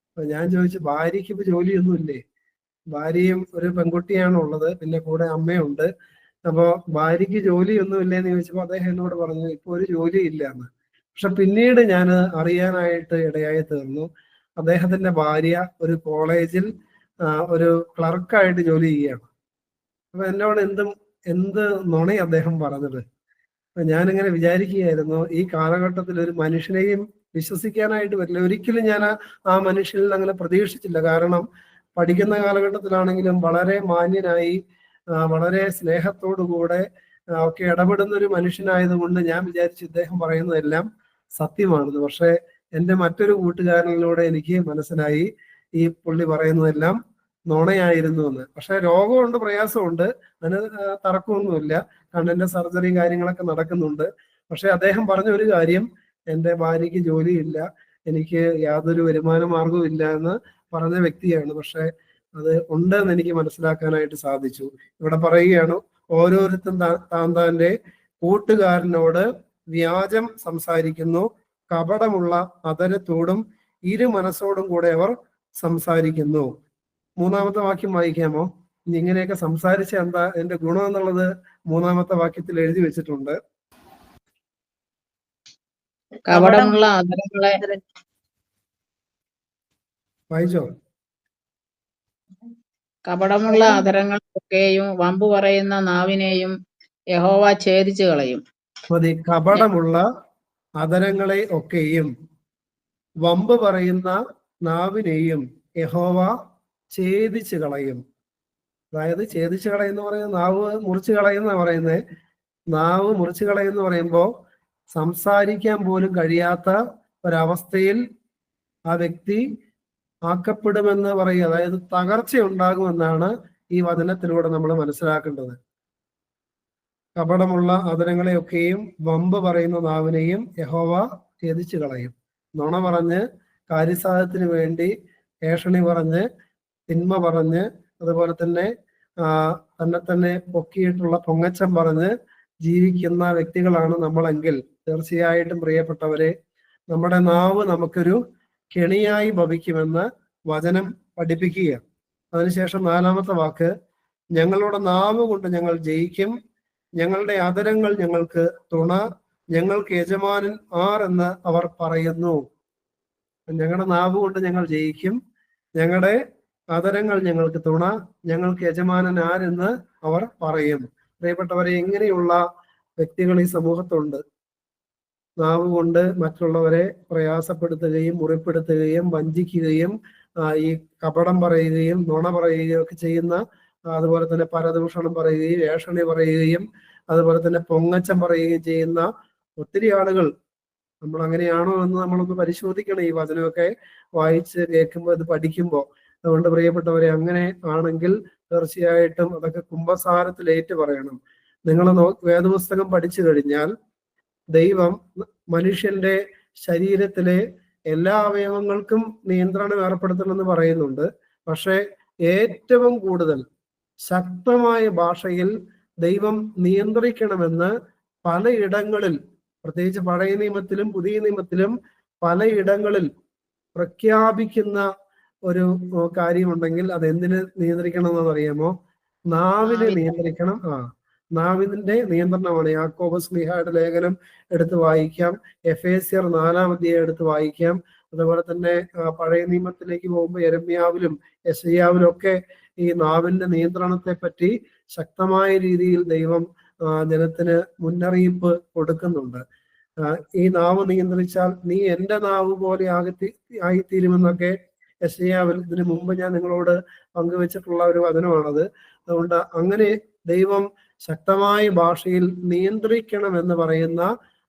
അപ്പൊ ഞാൻ ചോദിച്ചു, ഭാര്യയ്ക്ക് ഇപ്പൊ ജോലിയൊന്നും ഇല്ലേ? ഭാര്യയും ഒരു പെൺകുട്ടിയാണ് ഉള്ളത്, പിന്നെ കൂടെ അമ്മയുണ്ട്. അപ്പൊ ഭാര്യയ്ക്ക് ജോലിയൊന്നും ഇല്ലേന്ന് ചോദിച്ചപ്പോ അദ്ദേഹം എന്നോട് പറഞ്ഞു ഇപ്പൊ ഒരു ജോലി ഇല്ല എന്ന്. പക്ഷെ പിന്നീട് ഞാൻ അറിയാനായിട്ട് ഇടയായി തീർന്നു, അദ്ദേഹത്തിന്റെ ഭാര്യ ഒരു കോളേജിൽ ഒരു ക്ലർക്കായിട്ട് ജോലി ചെയ്യുകയാണ്. അപ്പൊ എന്നോട് എന്ത് നുണ അദ്ദേഹം പറഞ്ഞത്. ഞാനിങ്ങനെ വിചാരിക്കുകയായിരുന്നു, ഈ കാലഘട്ടത്തിൽ ഒരു മനുഷ്യനെയും വിശ്വസിക്കാനായിട്ട് പറ്റില്ല. ഒരിക്കലും ഞാൻ ആ മനുഷ്യനിൽ അങ്ങനെ പ്രതീക്ഷിച്ചില്ല. കാരണം പഠിക്കുന്ന കാലഘട്ടത്തിലാണെങ്കിലും വളരെ മാന്യനായി വളരെ സ്നേഹത്തോടുകൂടെ ഒക്കെ ഇടപെടുന്ന ഒരു മനുഷ്യനായതുകൊണ്ട് ഞാൻ വിചാരിച്ചു ഇദ്ദേഹം പറയുന്നതെല്ലാം സത്യമാണെന്ന്. പക്ഷെ എൻ്റെ മറ്റൊരു കൂട്ടുകാരനിലൂടെ എനിക്ക് മനസ്സിലായി ഈ പുള്ളി പറയുന്നതെല്ലാം നുണയായിരുന്നു എന്ന്. പക്ഷെ രോഗമുണ്ട്, പ്രയാസമുണ്ട്, അതിന് തർക്കമൊന്നുമില്ല. കണ്ണിന്റെ സർജറി കാര്യങ്ങളൊക്കെ നടക്കുന്നുണ്ട്. പക്ഷെ അദ്ദേഹം പറഞ്ഞ ഒരു കാര്യം, എൻ്റെ ഭാര്യയ്ക്ക് ജോലിയില്ല, എനിക്ക് യാതൊരു വരുമാന മാർഗവും ഇല്ല എന്ന് പറഞ്ഞ വ്യക്തിയാണ്. പക്ഷെ അത് ഉണ്ടെന്ന് എനിക്ക് മനസ്സിലാക്കാനായിട്ട് സാധിച്ചു. ഇവിടെ പറയുകയാണ്, ഓരോരുത്തരും താന്താന്റെ കൂട്ടുകാരനോട് വ്യാജം സംസാരിക്കുന്നു, കപടമുള്ള അതരത്തോടും ഇരു മനസ്സോടും കൂടെ അവർ സംസാരിക്കുന്നു. മൂന്നാമത്തെ വാക്യം വായിക്കാമോ? ഇനി ഇങ്ങനെയൊക്കെ സംസാരിച്ച എന്താ എന്റെ ഗുണം എന്നുള്ളത് മൂന്നാമത്തെ വാക്യത്തിൽ എഴുതി വെച്ചിട്ടുണ്ട്. കപടമുള്ള അതരങ്ങളെ വായിച്ചോ? കപടമുള്ള അതരങ്ങളൊക്കെയും വമ്പു പറയുന്ന നാവിനെയും യഹോവ ഛേദിച്ചു കളയും. മതി. കപടമുള്ള അതരങ്ങളെ ഒക്കെയും വമ്പ് പറയുന്ന നാവിനെയും യഹോവ ഛേദിച്ചു കളയും. അതായത് ഛേദിച്ചു കളയെന്ന് പറയുന്നത് നാവ് മുറിച്ചു കളയുന്ന പറയുന്നത്. നാവ് മുറിച്ചു കളയെന്ന് പറയുമ്പോൾ സംസാരിക്കാൻ പോലും കഴിയാത്ത ഒരവസ്ഥയിൽ ആ വ്യക്തി ആക്കപ്പെടുമെന്ന് പറയുക, അതായത് തകർച്ച ഉണ്ടാകുമെന്നാണ് ഈ വചനത്തിലൂടെ നമ്മൾ മനസ്സിലാക്കേണ്ടത്. കപടമുള്ള അധരങ്ങളെയൊക്കെയും വമ്പ് പറയുന്ന നാവിനെയും യഹോവ ഛേദിച്ചു കളയും. നുണ പറഞ്ഞ് കാര്യസാധ്യത്തിന് വേണ്ടി ഏഷണി പറഞ്ഞ് തിന്മ പറഞ്ഞ് അതുപോലെ തന്നെ തന്നെ പൊക്കിയിട്ടുള്ള പൊങ്ങച്ചം പറഞ്ഞ് ജീവിക്കുന്ന വ്യക്തികളാണ് നമ്മളെങ്കിൽ തീർച്ചയായിട്ടും പ്രിയപ്പെട്ടവരെ, നമ്മുടെ നാവ് നമുക്കൊരു കെണിയായി ഭവിക്കുമെന്ന് വചനം പഠിപ്പിക്കുക. അതിനുശേഷം 4-ാമത്തെ വാക്ക്, ഞങ്ങളുടെ നാവ് കൊണ്ട് ഞങ്ങൾ ജയിക്കും, ഞങ്ങളുടെ അധരങ്ങൾ ഞങ്ങൾക്ക് തുണ, ഞങ്ങൾക്ക് യജമാനൻ ആരെന്ന് അവർ പറയുന്നു. ഞങ്ങളുടെ നാവ് കൊണ്ട് ഞങ്ങൾ ജയിക്കും, ഞങ്ങളുടെ അധരങ്ങൾ ഞങ്ങൾക്ക് തുണ, ഞങ്ങൾക്ക് യജമാനൻ ആരെന്ന് അവർ പറയും. പ്രിയപ്പെട്ടവരെ, എങ്ങനെയുള്ള വ്യക്തികൾ ഈ സമൂഹത്തുണ്ട്? നാവ് കൊണ്ട് മറ്റുള്ളവരെ പ്രയാസപ്പെടുത്തുകയും മുറിപ്പെടുത്തുകയും വഞ്ചിക്കുകയും ഈ കപടം പറയുകയും നുണ പറയുകയും ഒക്കെ ചെയ്യുന്ന, അതുപോലെ തന്നെ പരദൂഷണം പറയുകയും ഏഷണി പറയുകയും അതുപോലെ തന്നെ പൊങ്ങച്ചം പറയുകയും ചെയ്യുന്ന ഒത്തിരി ആളുകൾ. നമ്മൾ അങ്ങനെയാണോ എന്ന് നമ്മളൊന്ന് പരിശോധിക്കണം ഈ വചനമൊക്കെ വായിച്ച് കേൾക്കുമ്പോൾ, ഇത് പഠിക്കുമ്പോൾ. അതുകൊണ്ട് പ്രിയപ്പെട്ടവരെ, അങ്ങനെ ആണെങ്കിൽ തീർച്ചയായിട്ടും അതൊക്കെ കുംഭസാരത്തിൽ ഏറ്റു പറയണം. നിങ്ങൾ വേദപുസ്തകം പഠിച്ചു കഴിഞ്ഞാൽ ദൈവം മനുഷ്യന്റെ ശരീരത്തിലെ എല്ലാ അവയവങ്ങൾക്കും നിയന്ത്രണം ഏർപ്പെടുത്തണമെന്ന് പറയുന്നുണ്ട്. പക്ഷെ ഏറ്റവും കൂടുതൽ ശക്തമായ ഭാഷയിൽ ദൈവം നിയന്ത്രിക്കണമെന്ന് പലയിടങ്ങളിൽ, പ്രത്യേകിച്ച് പഴയ നിയമത്തിലും പുതിയ നിയമത്തിലും പലയിടങ്ങളിൽ പ്രഖ്യാപിക്കുന്ന ഒരു കാര്യമുണ്ടെങ്കിൽ അത് എന്തിന് നിയന്ത്രിക്കണം എന്നറിയാമോ? നാവിനെ നിയന്ത്രിക്കണം. നാവിന്റെ നിയന്ത്രണമാണ്. യാക്കോബ് ശ്ലീഹായുടെ ലേഖനം എടുത്ത് വായിക്കാം, എഫേസ്യർ 4-ാം അധ്യായം എടുത്ത് വായിക്കാം. അതുപോലെ തന്നെ പഴയ നിയമത്തിലേക്ക് പോകുമ്പോൾ യെരമ്യാവിലും യെശയ്യാവിലും ഒക്കെ ഈ നാവിന്റെ നിയന്ത്രണത്തെ പറ്റി ശക്തമായ രീതിയിൽ ദൈവം ജനത്തിന് മുന്നറിയിപ്പ് കൊടുക്കുന്നുണ്ട്. ഈ നാവ് നിയന്ത്രിച്ചാൽ നീ എൻ്റെ നാവ് പോലെ ആയിത്തീരുമെന്നൊക്കെ യെശയ്യാവിൽ ഇതിനു മുമ്പ് ഞാൻ നിങ്ങളോട് പങ്കുവെച്ചിട്ടുള്ള ഒരു വചനമാണത്. അതുകൊണ്ട് അങ്ങനെ ദൈവം ശക്തമായ ഭാഷയിൽ നിയന്ത്രിക്കണമെന്ന് പറയുന്ന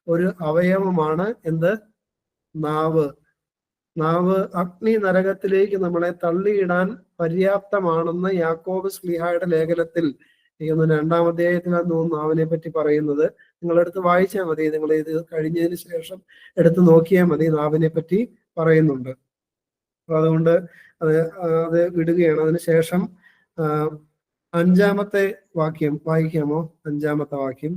ഒരു അവയവമാണ് എന്ത്? നാവ്. നാവ് അഗ്നി നരകത്തിലേക്ക് നമ്മളെ തള്ളിയിടാൻ പര്യാപ്തമാണെന്ന് യാക്കോബ് ശ്ലീഹായുടെ ലേഖനത്തിൽ 2-ാം അധ്യായത്തിലാണ് തോന്നുന്നു നാവിനെ പറ്റി പറയുന്നത്. നിങ്ങളെടുത്ത് വായിച്ചാൽ മതി. നിങ്ങൾ ഇത് കഴിഞ്ഞതിന് ശേഷം എടുത്ത് നോക്കിയാൽ മതി. നാവിനെ പറ്റി പറയുന്നുണ്ട്. അപ്പൊ അതുകൊണ്ട് അത് വിടുകയാണ്. അതിനുശേഷം 5-ാമത്തെ വാക്യം വായിക്കാമോ? 5-ാമത്തെ വാക്യം.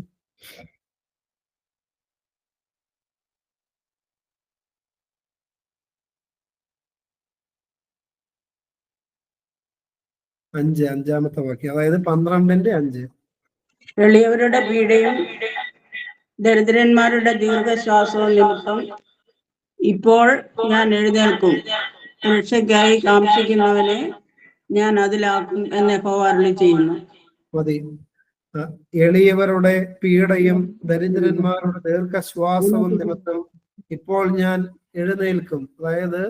അഞ്ചാമത്തെ വാക്യം, അതായത് 12-ന്റെ-5. എളിയവരുടെ പീഡയും ദരിദ്രന്മാരുടെ ദീർഘശ്വാസവും നിമിത്തം ഇപ്പോൾ ഞാൻ എഴുന്നേൽക്കും, രക്ഷയ്ക്കായി കാംക്ഷിക്കുന്നവനെ ഞാൻ അതിലാക്കും എന്ന് യഹോവ അരുളി ചെയ്യുന്നു. മതി. എളിയവരുടെ പീഡയും ദരിദ്രന്മാരുടെ ദീർഘശ്വാസവും നിമിത്തം ഇപ്പോൾ ഞാൻ എഴുന്നേൽക്കും. അതായത്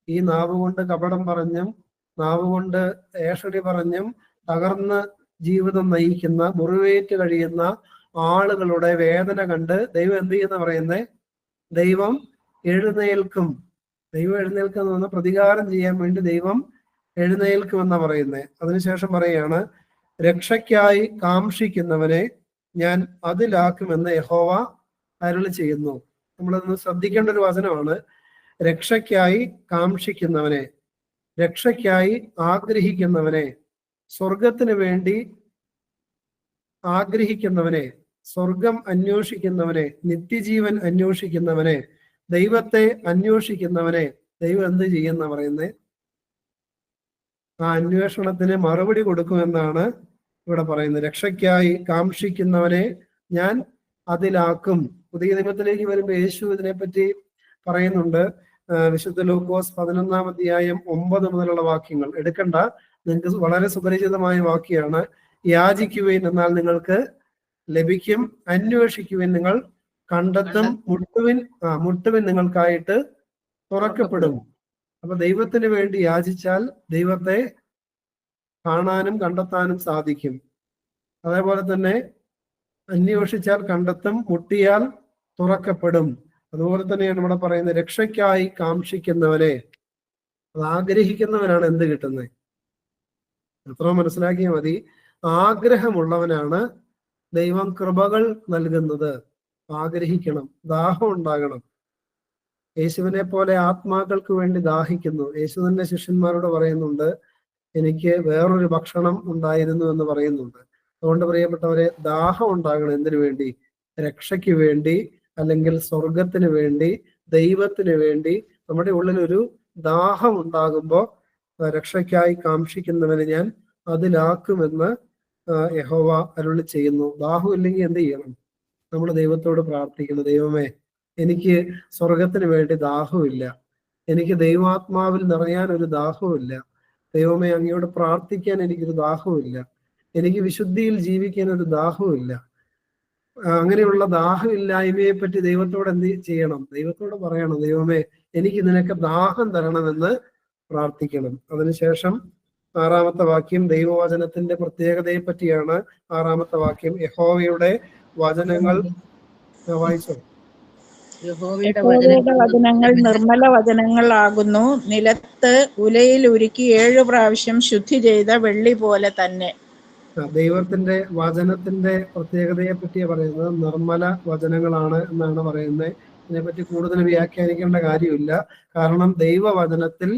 ഈ നാവ് കൊണ്ട് കപടം പറഞ്ഞും നാവ് കൊണ്ട് ഏഷണി പറഞ്ഞും തകർന്ന് ജീവിതം നയിക്കുന്ന, മുറിവേറ്റ് കഴിയുന്ന ആളുകളുടെ വേദന കണ്ട് ദൈവം എന്ത് ചെയ്യുന്ന പറയുന്നേ? ദൈവം എഴുന്നേൽക്കും. ദൈവം എഴുന്നേൽക്കുക എന്ന് പറഞ്ഞാൽ പ്രതികാരം ചെയ്യാൻ വേണ്ടി ദൈവം എഴുന്നേൽക്കുമെന്നാ പറയുന്നത്. അതിനുശേഷം പറയാണ്, രക്ഷയ്ക്കായി കാംക്ഷിക്കുന്നവനെ ഞാൻ അതിലാക്കുമെന്ന് യഹോവ അരുളി ചെയ്യുന്നു. നമ്മളതൊന്ന് ശ്രദ്ധിക്കേണ്ട ഒരു വചനമാണ്. രക്ഷയ്ക്കായി കാംക്ഷിക്കുന്നവനെ, രക്ഷയ്ക്കായി ആഗ്രഹിക്കുന്നവനെ, സ്വർഗത്തിന് വേണ്ടി ആഗ്രഹിക്കുന്നവനെ, സ്വർഗം അന്വേഷിക്കുന്നവനെ, നിത്യജീവൻ അന്വേഷിക്കുന്നവനെ, ദൈവത്തെ അന്വേഷിക്കുന്നവനെ ദൈവം എന്ത് ചെയ്യുന്ന പറയുന്നത്? ആ അന്വേഷണത്തിന് മറുപടി കൊടുക്കുമെന്നാണ് ഇവിടെ പറയുന്നത്. രക്ഷയ്ക്കായി കാംക്ഷിക്കുന്നവനെ ഞാൻ അതിലാക്കും. പുതിയ നിയമത്തിലേക്ക് വരുമ്പോൾ യേശു ഇതിനെപ്പറ്റി പറയുന്നുണ്ട്. വിശുദ്ധ ലൂക്കോസ് 11-ാം അധ്യായം 9 മുതലുള്ള വാക്യങ്ങൾ എടുക്കണ്ട, നിങ്ങൾക്ക് വളരെ സുപരിചിതമായ വാക്യമാണ്. യാചിക്കുവിൻ എന്നാൽ നിങ്ങൾക്ക് ലഭിക്കും, അന്വേഷിക്കുവിൻ നിങ്ങൾ കണ്ടെത്തും, മുട്ടുവിൻ നിങ്ങൾക്കായിട്ട് തുറക്കപ്പെടും. അപ്പൊ ദൈവത്തിന് വേണ്ടി യാചിച്ചാൽ ദൈവത്തെ കാണാനും കണ്ടെത്താനും സാധിക്കും. അതേപോലെ തന്നെ അന്വേഷിച്ചാൽ കണ്ടെത്തും, മുട്ടിയാൽ തുറക്കപ്പെടും. അതുപോലെ തന്നെയാണ് ഇവിടെ പറയുന്നത്, രക്ഷയ്ക്കായി കാംക്ഷിക്കുന്നവനെ, അത് ആഗ്രഹിക്കുന്നവനാണ് എന്ത് കിട്ടുന്നത്? എത്ര മനസ്സിലാക്കിയാൽ മതി. ആഗ്രഹമുള്ളവനാണ് ദൈവം കൃപകൾ നൽകുന്നത്. ആഗ്രഹിക്കണം, ദാഹം ഉണ്ടാകണം. യേശുവിനെ പോലെ ആത്മാക്കൾക്ക് വേണ്ടി ദാഹിക്കുന്നു. യേശു തന്നെ ശിഷ്യന്മാരോട് പറയുന്നുണ്ട്, എനിക്ക് വേറൊരു ഭക്ഷണം ഉണ്ടായിരുന്നു എന്ന് പറയുന്നുണ്ട്. അതുകൊണ്ട് പ്രിയപ്പെട്ടവരെ, ദാഹം ഉണ്ടാകണം. എന്തിനു വേണ്ടി? രക്ഷയ്ക്ക് വേണ്ടി, അല്ലെങ്കിൽ സ്വർഗത്തിന് വേണ്ടി, ദൈവത്തിന് വേണ്ടി. നമ്മുടെ ഉള്ളിൽ ഒരു ദാഹം ഉണ്ടാകുമ്പോൾ രക്ഷയ്ക്കായി കാക്ഷിക്കുന്നവനെ ഞാൻ അതിലാക്കുമെന്ന് യഹോവ അരുളി ചെയ്യുന്നു. ദാഹം ഇല്ലെങ്കിൽ എന്ത് ചെയ്യണം? നമ്മൾ ദൈവത്തോട് പ്രാർത്ഥിക്കണം, ദൈവമേ എനിക്ക് സ്വർഗത്തിന് വേണ്ടി ദാഹമില്ല, എനിക്ക് ദൈവാത്മാവിൽ നിറയാൻ ഒരു ദാഹമില്ല, ദൈവമേ അങ്ങയോട് പ്രാർത്ഥിക്കാൻ എനിക്കൊരു ദാഹമില്ല, എനിക്ക് വിശുദ്ധിയിൽ ജീവിക്കാൻ ഒരു ദാഹമില്ല. അങ്ങനെയുള്ള ദാഹമില്ലായ്മയെ പറ്റി ദൈവത്തോട് എന്ത് ചെയ്യണം? ദൈവത്തോട് പറയണം, ദൈവമേ എനിക്ക് നിനക്ക് ദാഹം തരണമെന്ന് പ്രാർത്ഥിക്കണം. അതിനുശേഷം 6-ാമത്തെ വാക്യം ദൈവവചനത്തിന്റെ പ്രത്യേകതയെ പറ്റിയാണ്. 6-ാമത്തെ വാക്യം യഹോവയുടെ വചനങ്ങൾ വായിച്ചോ. യഹോവയുടെ യഹോവയുടെ വചനങ്ങൾ നിർമ്മല വചനങ്ങളാകുന്നു, നിലത്ത് ഉലയിൽ ഉരുക്കി 7 പ്രാവശ്യം ശുദ്ധി ചെയ്ത വെള്ളി പോലെ തന്നെ. ദൈവത്തിന്റെ വചനത്തിന്റെ പ്രത്യേകതയെ പറ്റിയാണ് പറയുന്നത്. നിർമ്മല വചനങ്ങളാണ് എന്നാണ് പറയുന്നത്. ഇതിനെപ്പറ്റി കൂടുതൽ വ്യാഖ്യാനിക്കേണ്ട കാര്യമില്ല. കാരണം ദൈവവചനത്തിൽ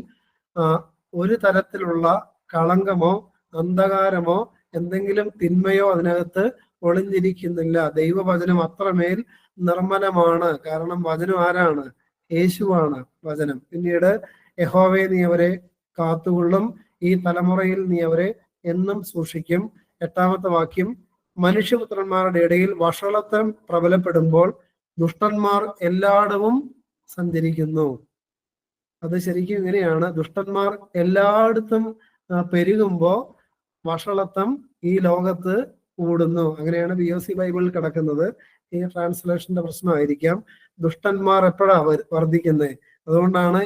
ഒരു തരത്തിലുള്ള കളങ്കമോ അന്ധകാരമോ എന്തെങ്കിലും തിന്മയോ അതിനകത്ത് ഒളിഞ്ഞിരിക്കുന്നില്ല. ദൈവവചനം അത്രമേൽ നിർമ്മലമാണ്. കാരണം വചനം ആരാണ്? യേശുവാണ് വചനം. പിന്നീട് യഹോവേ നീ അവരെ കാത്തുകൊള്ളും, ഈ തലമുറയിൽ നീ അവരെ എന്നും സൂക്ഷിക്കും. 8-ാമത്തെ വാക്യം മനുഷ്യപുത്രന്മാരുടെ ഇടയിൽ വഷളത്വം പ്രബലപ്പെടുമ്പോൾ ദുഷ്ടന്മാർ എല്ലായിടവും സഞ്ചരിക്കുന്നു. അത് ശരിക്കും ഇങ്ങനെയാണ്. ദുഷ്ടന്മാർ എല്ലായിടത്തും പെരുകുമ്പോ വഷളത്വം ഈ ലോകത്ത് കൂടുന്നു. അങ്ങനെയാണ് BOC ബൈബിളിൽ കിടക്കുന്നത്. ഈ ട്രാൻസ്ലേഷന്റെ പ്രശ്നമായിരിക്കാം. ദുഷ്ടന്മാർ എപ്പോഴാ വർദ്ധിക്കുന്നത്? അതുകൊണ്ടാണ്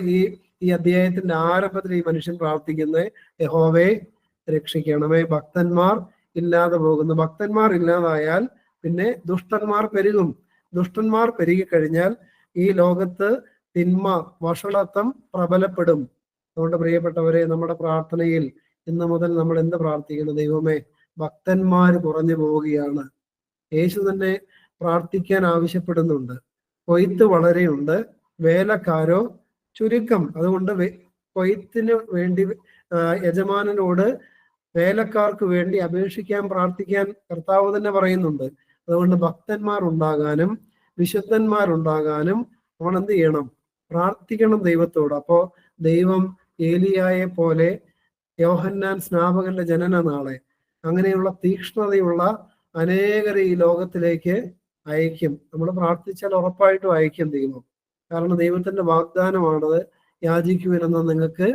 ഈ അധ്യായത്തിന്റെ ആരംഭത്തിൽ ഈ മനുഷ്യൻ പ്രാർത്ഥിക്കുന്നത്, യഹോവേ രക്ഷിക്കണമേ, ഭക്തന്മാർ ഇല്ലാതെ പോകുന്നു. ഭക്തന്മാർ ഇല്ലാതായാൽ പിന്നെ ദുഷ്ടന്മാർ പെരുകും. ദുഷ്ടന്മാർ പെരുകിക്കഴിഞ്ഞാൽ ഈ ലോകത്ത് തിന്മ, വഷളത്വം പ്രബലപ്പെടും. അതുകൊണ്ട് പ്രിയപ്പെട്ടവരെ, നമ്മുടെ പ്രാർത്ഥനയിൽ ഇന്ന് മുതൽ നമ്മൾ എന്ത് പ്രാർത്ഥിക്കണം? ദൈവമേ ഭക്തന്മാര് കുറഞ്ഞു പോവുകയാണ്. യേശു തന്നെ പ്രാർത്ഥിക്കാൻ ആവശ്യപ്പെടുന്നുണ്ട്. കൊയ്ത്ത് വളരെയുണ്ട്, വേലക്കാരോ ചുരുക്കം. അതുകൊണ്ട് കൊയ്ത്തിന് വേണ്ടി യജമാനനോട് വേലക്കാർക്ക് വേണ്ടി അപേക്ഷിക്കാൻ, പ്രാർത്ഥിക്കാൻ കർത്താവ് തന്നെ പറയുന്നുണ്ട്. അതുകൊണ്ട് ഭക്തന്മാർ ഉണ്ടാകാനും വിശുദ്ധന്മാരുണ്ടാകാനും നമ്മൾ എന്ത് ചെയ്യണം? പ്രാർത്ഥിക്കണം ദൈവത്തോട്. അപ്പോ ദൈവം ഏലിയായെ പോലെ യോഹന്നാൻ സ്നാപകന്റെ ജനന നാളെ അങ്ങനെയുള്ള തീക്ഷ്ണതയുള്ള അനേകരെ ഈ ലോകത്തിലേക്ക് അയക്കും. നമ്മൾ പ്രാർത്ഥിച്ചാൽ ഉറപ്പായിട്ടും അയക്കും ദൈവം. കാരണം ദൈവത്തിന്റെ വാഗ്ദാനമാണത്, യാചിക്കുവിനെന്ന് നിങ്ങൾക്ക്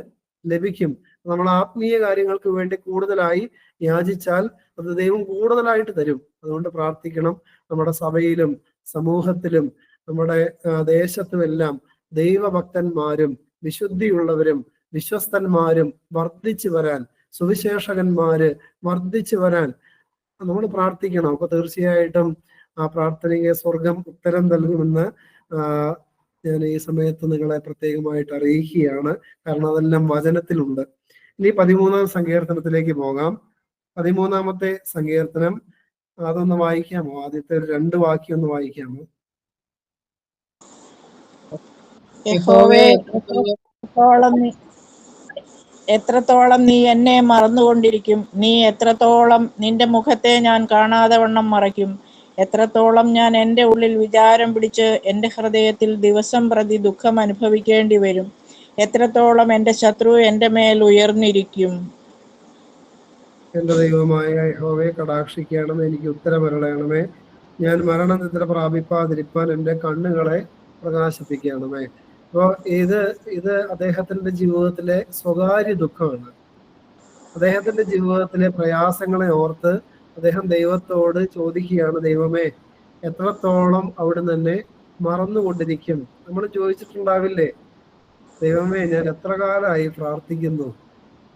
ലഭിക്കും. നമ്മൾ ആത്മീയ കാര്യങ്ങൾക്ക് വേണ്ടി കൂടുതലായി യാചിച്ചാൽ അത് ദൈവം കൂടുതലായിട്ട് തരും. അതുകൊണ്ട് പ്രാർത്ഥിക്കണം. നമ്മുടെ സഭയിലും സമൂഹത്തിലും നമ്മുടെ ദേശത്തുമെല്ലാം ദൈവഭക്തന്മാരും വിശുദ്ധിയുള്ളവരും വിശ്വസ്തന്മാരും വർദ്ധിച്ചു വരാൻ, സുവിശേഷകന്മാര് വർദ്ധിച്ചു വരാൻ നമ്മൾ പ്രാർത്ഥിക്കണം. അപ്പൊ തീർച്ചയായിട്ടും ആ പ്രാർത്ഥനയ്ക്ക് സ്വർഗം ഉത്തരം നൽകുമെന്ന് ഞാൻ ഈ സമയത്ത് നിങ്ങളെ പ്രത്യേകമായിട്ട് അറിയിക്കുകയാണ്. കാരണം അതെല്ലാം വചനത്തിലുണ്ട്. ഇനി 13-ാം സങ്കീർത്തനത്തിലേക്ക് പോകാം. 13-ാമത്തെ സങ്കീർത്തനം അതൊന്ന് വായിക്കാമോ? ആദ്യത്തെ 2 വാക്യം ഒന്ന് വായിക്കാമോ? യഹോവേ എത്രത്തോളം നീ എന്നെ മറന്നുകൊണ്ടിരിക്കും? നീ എത്രത്തോളം നിന്റെ മുഖത്തെ ഞാൻ കാണാതെ വണ്ണം മറയ്ക്കും? എത്രത്തോളം ഞാൻ എൻ്റെ ഉള്ളിൽ വിചാരം പിടിച്ച് എൻ്റെ ഹൃദയത്തിൽ ദിവസം പ്രതി ദുഃഖം അനുഭവിക്കേണ്ടി വരും? എത്രത്തോളം എൻ്റെ ശത്രു എൻ്റെ മേൽ ഉയർന്നിരിക്കും? എന്റെ ദൈവമായ യഹോവേ കടാക്ഷിക്കണമേ, എനിക്ക് ഉത്തരമരുളണമേ. ഞാൻ മരണനിദ്ര പ്രാപിപ്പാതിരിപ്പാൻ എൻ്റെ കണ്ണുകളെ പ്രകാശിപ്പിക്കണമേ. അപ്പോ ഇത് അദ്ദേഹത്തിന്റെ ജീവിതത്തിലെ സ്വകാര്യ ദുഃഖമാണ്. അദ്ദേഹത്തിന്റെ ജീവിതത്തിലെ പ്രയാസങ്ങളെ ഓർത്ത് അദ്ദേഹം ദൈവത്തോട് ചോദിക്കുകയാണ്, ദൈവമേ എത്രത്തോളം അവിടുന്ന് എന്നെ മറന്നുകൊണ്ടിരിക്കും? നമ്മൾ ചോദിച്ചിട്ടുണ്ടാവില്ലേ, ദൈവമേ ഞാൻ എത്ര കാലമായി പ്രാർത്ഥിക്കുന്നു,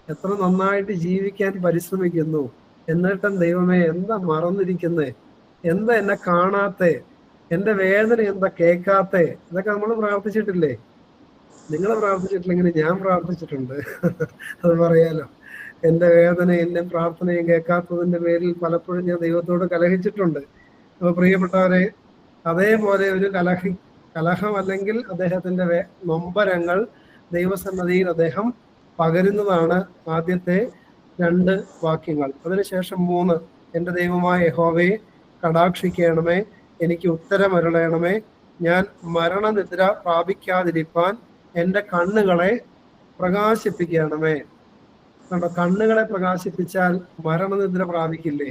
എത്ര നന്നായിട്ട് ജീവിക്കാൻ പരിശ്രമിക്കുന്നു, എന്നിട്ടും ദൈവമേ എന്താ മറന്നിരിക്കുന്നേ, എന്താ എന്നെ കാണാത്തെ, എന്റെ വേദന എന്താ കേൾക്കാത്തെ? ഇതൊക്കെ നമ്മൾ പ്രാർത്ഥിച്ചിട്ടില്ലേ? നിങ്ങൾ പ്രാർത്ഥിച്ചിട്ടില്ലെങ്കിൽ ഞാൻ പ്രാർത്ഥിച്ചിട്ടുണ്ട്. അത് പറയാലോ. എന്റെ വേദനയും എന്റെ പ്രാർത്ഥനയും കേൾക്കാത്തതിന്റെ പേരിൽ പലപ്പോഴും ഞാൻ ദൈവത്തോട് കലഹിച്ചിട്ടുണ്ട്. അപ്പൊ പ്രിയപ്പെട്ടവരെ, അതേപോലെ ഒരു കലഹം അല്ലെങ്കിൽ അദ്ദേഹത്തിന്റെ നൊമ്പരങ്ങൾ ദൈവസന്നദ്ധിയിൽ അദ്ദേഹം പകരുന്നതാണ് ആദ്യത്തെ 2 വാക്യങ്ങൾ. അതിനുശേഷം 3, എൻ്റെ ദൈവമായ യഹോവയെ കടാക്ഷിക്കണമേ, എനിക്ക് ഉത്തരമരുളയണമേ, ഞാൻ മരണനിദ്ര പ്രാപിക്കാതിരിപ്പാൻ എൻ്റെ കണ്ണുകളെ പ്രകാശിപ്പിക്കണമേ. കണ്ടോ, കണ്ണുകളെ പ്രകാശിപ്പിച്ചാൽ മരണനിദ്ര പ്രാപിക്കില്ലേ?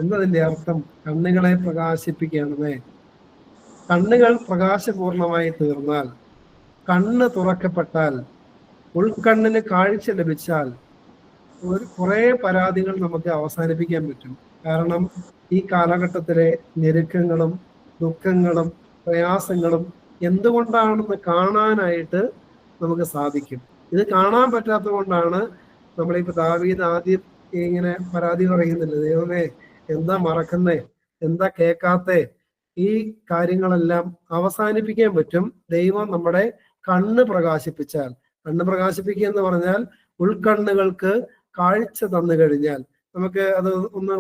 എന്നതിന്റെ അർത്ഥം കണ്ണുകളെ പ്രകാശിപ്പിക്കണമേ. കണ്ണുകൾ പ്രകാശപൂർണമായി തീർന്നാൽ, കണ്ണ് തുറക്കപ്പെട്ടാൽ, ഉൾക്കണ്ണിന് കാഴ്ച ലഭിച്ചാൽ കുറെ പരാതികൾ നമുക്ക് അവസാനിപ്പിക്കാൻ പറ്റും. കാരണം ഈ കാലഘട്ടത്തിലെ ഞെരുക്കങ്ങളും ദുഃഖങ്ങളും പ്രയാസങ്ങളും എന്തുകൊണ്ടാണെന്ന് കാണാനായിട്ട് നമുക്ക് സാധിക്കും. ഇത് കാണാൻ പറ്റാത്തത് കൊണ്ടാണ് നമ്മളിപ്പോ ദാവീദ് ആദ്യം ഇങ്ങനെ പരാതി പറയുന്നില്ല, ദൈവമേ എന്താ മറക്കുന്നേ, എന്താ കേൾക്കാത്തേ. ഈ കാര്യങ്ങളെല്ലാം അവസാനിപ്പിക്കാൻ പറ്റും ദൈവം നമ്മുടെ കണ്ണ് പ്രകാശിപ്പിച്ചാൽ. കണ്ണ് പ്രകാശിപ്പിക്കുക എന്ന് പറഞ്ഞാൽ ഉൾക്കണ്ണുകൾക്ക് കാഴ്ച തന്നു കഴിഞ്ഞാൽ. നമുക്ക് അത് ഒന്ന്